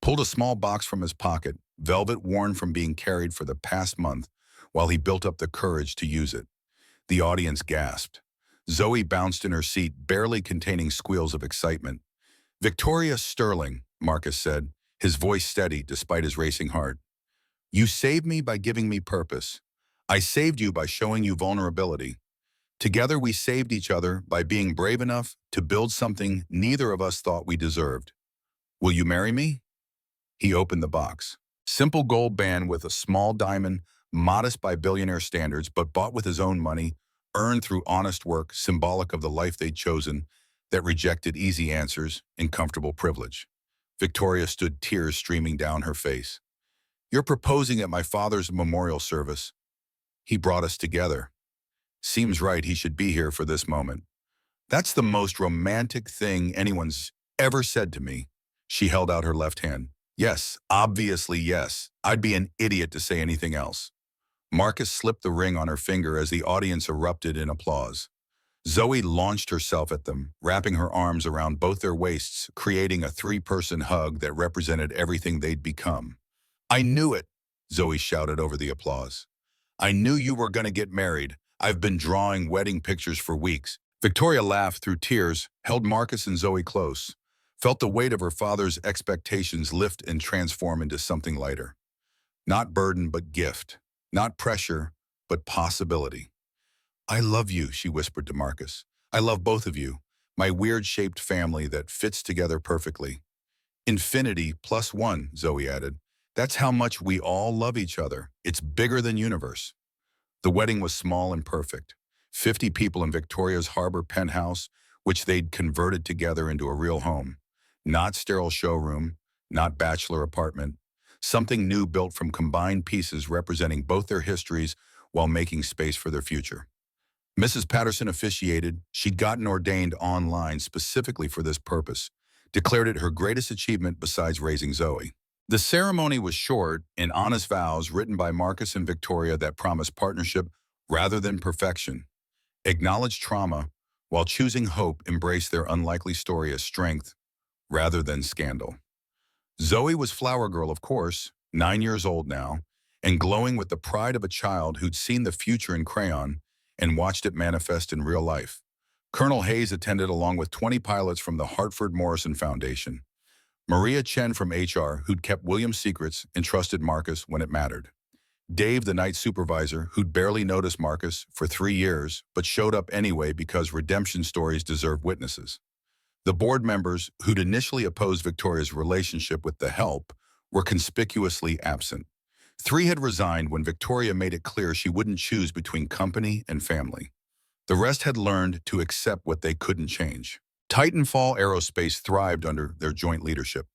pulled a small box from his pocket, velvet worn from being carried for the past month, while he built up the courage to use it. The audience gasped. Zoe bounced in her seat, barely containing squeals of excitement. "Victoria Sterling," Marcus said, his voice steady despite his racing heart. "You saved me by giving me purpose. I saved you by showing you vulnerability. Together we saved each other by being brave enough to build something neither of us thought we deserved. Will you marry me?" He opened the box. Simple gold band with a small diamond, modest by billionaire standards, but bought with his own money, earned through honest work, symbolic of the life they'd chosen, that rejected easy answers and comfortable privilege. Victoria stood, tears streaming down her face. "You're proposing at my father's memorial service. He brought us together. Seems right he should be here for this moment. That's the most romantic thing anyone's ever said to me." She held out her left hand. "Yes, obviously yes. I'd be an idiot to say anything else." Marcus slipped the ring on her finger as the audience erupted in applause. Zoe launched herself at them, wrapping her arms around both their waists, creating a three-person hug that represented everything they'd become. "I knew it," Zoe shouted over the applause. "I knew you were going to get married. I've been drawing wedding pictures for weeks." Victoria laughed through tears, held Marcus and Zoe close, felt the weight of her father's expectations lift and transform into something lighter. Not burden, but gift. Not pressure, but possibility. "I love you," she whispered to Marcus. "I love both of you, my weird-shaped family that fits together perfectly." "Infinity plus one," Zoe added. "That's how much we all love each other. It's bigger than universe." The wedding was small and perfect. 50 people in Victoria's Harbor penthouse, which they'd converted together into a real home. Not sterile showroom, not bachelor apartment. Something new built from combined pieces representing both their histories while making space for their future. Mrs. Patterson officiated. She'd gotten ordained online specifically for this purpose, declared it her greatest achievement besides raising Zoe. The ceremony was short and honest vows written by Marcus and Victoria that promised partnership rather than perfection, acknowledged trauma, while choosing hope, embraced their unlikely story as strength rather than scandal. Zoe was Flower Girl, of course, 9 years old now, and glowing with the pride of a child who'd seen the future in crayon and watched it manifest in real life. Colonel Hayes attended along with 20 pilots from the Hartford Morrison Foundation. Maria Chen from HR, who'd kept William's secrets and trusted Marcus when it mattered. Dave, the night supervisor, who'd barely noticed Marcus for 3 years, but showed up anyway because redemption stories deserve witnesses. The board members, who'd initially opposed Victoria's relationship with the help, were conspicuously absent. 3 had resigned when Victoria made it clear she wouldn't choose between company and family. The rest had learned to accept what they couldn't change. Titanfall Aerospace thrived under their joint leadership.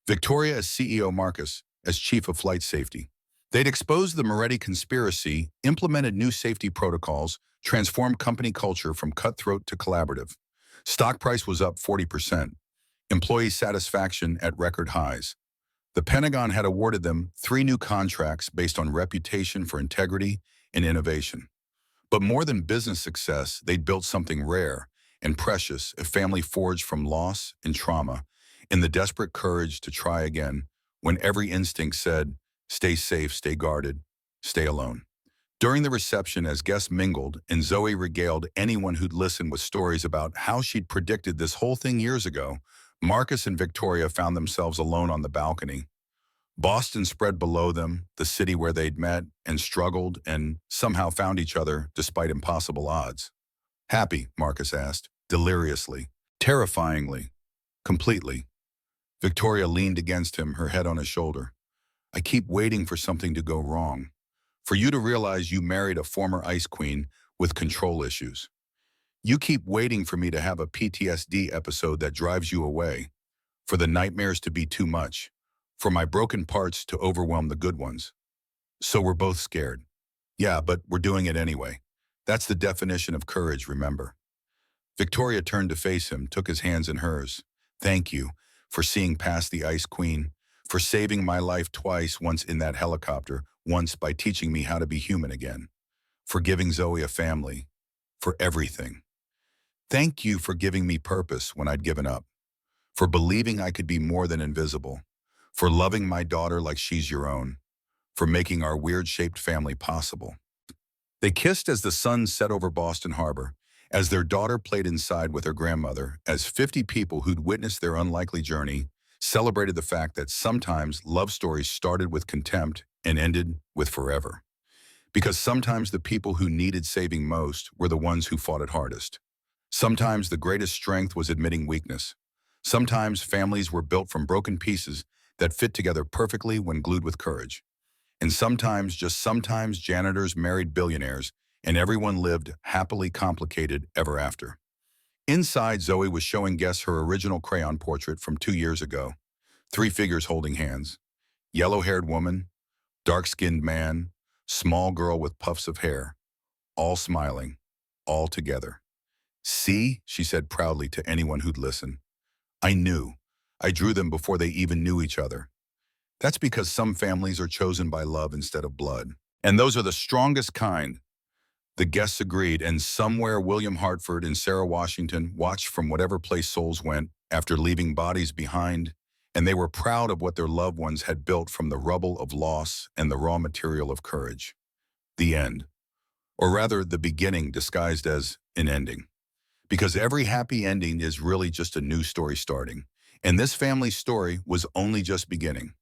Victoria as CEO, Marcus as Chief of Flight Safety. They'd exposed the Moretti conspiracy, implemented new safety protocols, transformed company culture from cutthroat to collaborative. Stock price was up 40%. Employee satisfaction at record highs. The Pentagon had awarded them 3 new contracts based on reputation for integrity and innovation. But more than business success, they'd built something rare and precious, a family forged from loss and trauma, in the desperate courage to try again when every instinct said, stay safe, stay guarded, stay alone. During the reception, as guests mingled and Zoe regaled anyone who'd listened with stories about how she'd predicted this whole thing years ago, Marcus and Victoria found themselves alone on the balcony. Boston spread below them, the city where they'd met and struggled and somehow found each other despite impossible odds. Happy, Marcus asked, deliriously, terrifyingly, completely. Victoria leaned against him, her head on his shoulder. I keep waiting for something to go wrong. For you to realize you married a former ice queen with control issues. You keep waiting for me to have a PTSD episode that drives you away. For the nightmares to be too much. For my broken parts to overwhelm the good ones. So we're both scared. Yeah, but we're doing it anyway. That's the definition of courage, remember. Victoria turned to face him, took his hands in hers. Thank you for seeing past the Ice Queen, for saving my life twice, once in that helicopter, once by teaching me how to be human again, for giving Zoe a family, for everything. Thank you for giving me purpose when I'd given up, for believing I could be more than invisible, for loving my daughter like she's your own, for making our weird-shaped family possible. They kissed as the sun set over Boston Harbor, as their daughter played inside with her grandmother, as 50 people who'd witnessed their unlikely journey celebrated the fact that sometimes love stories started with contempt and ended with forever. Because sometimes the people who needed saving most were the ones who fought it hardest. Sometimes the greatest strength was admitting weakness. Sometimes families were built from broken pieces that fit together perfectly when glued with courage. And sometimes, just sometimes, janitors married billionaires, and everyone lived happily complicated ever after. Inside, Zoe was showing guests her original crayon portrait from 2 years ago. 3 figures holding hands. Yellow-haired woman, dark-skinned man, small girl with puffs of hair. All smiling, all together. See, she said proudly to anyone who'd listen. I knew. I drew them before they even knew each other. That's because some families are chosen by love instead of blood. And those are the strongest kind. The guests agreed, and somewhere William Hartford and Sarah Washington watched from whatever place souls went after leaving bodies behind, and they were proud of what their loved ones had built from the rubble of loss and the raw material of courage. The end. Or rather, the beginning disguised as an ending. Because every happy ending is really just a new story starting. And this family's story was only just beginning.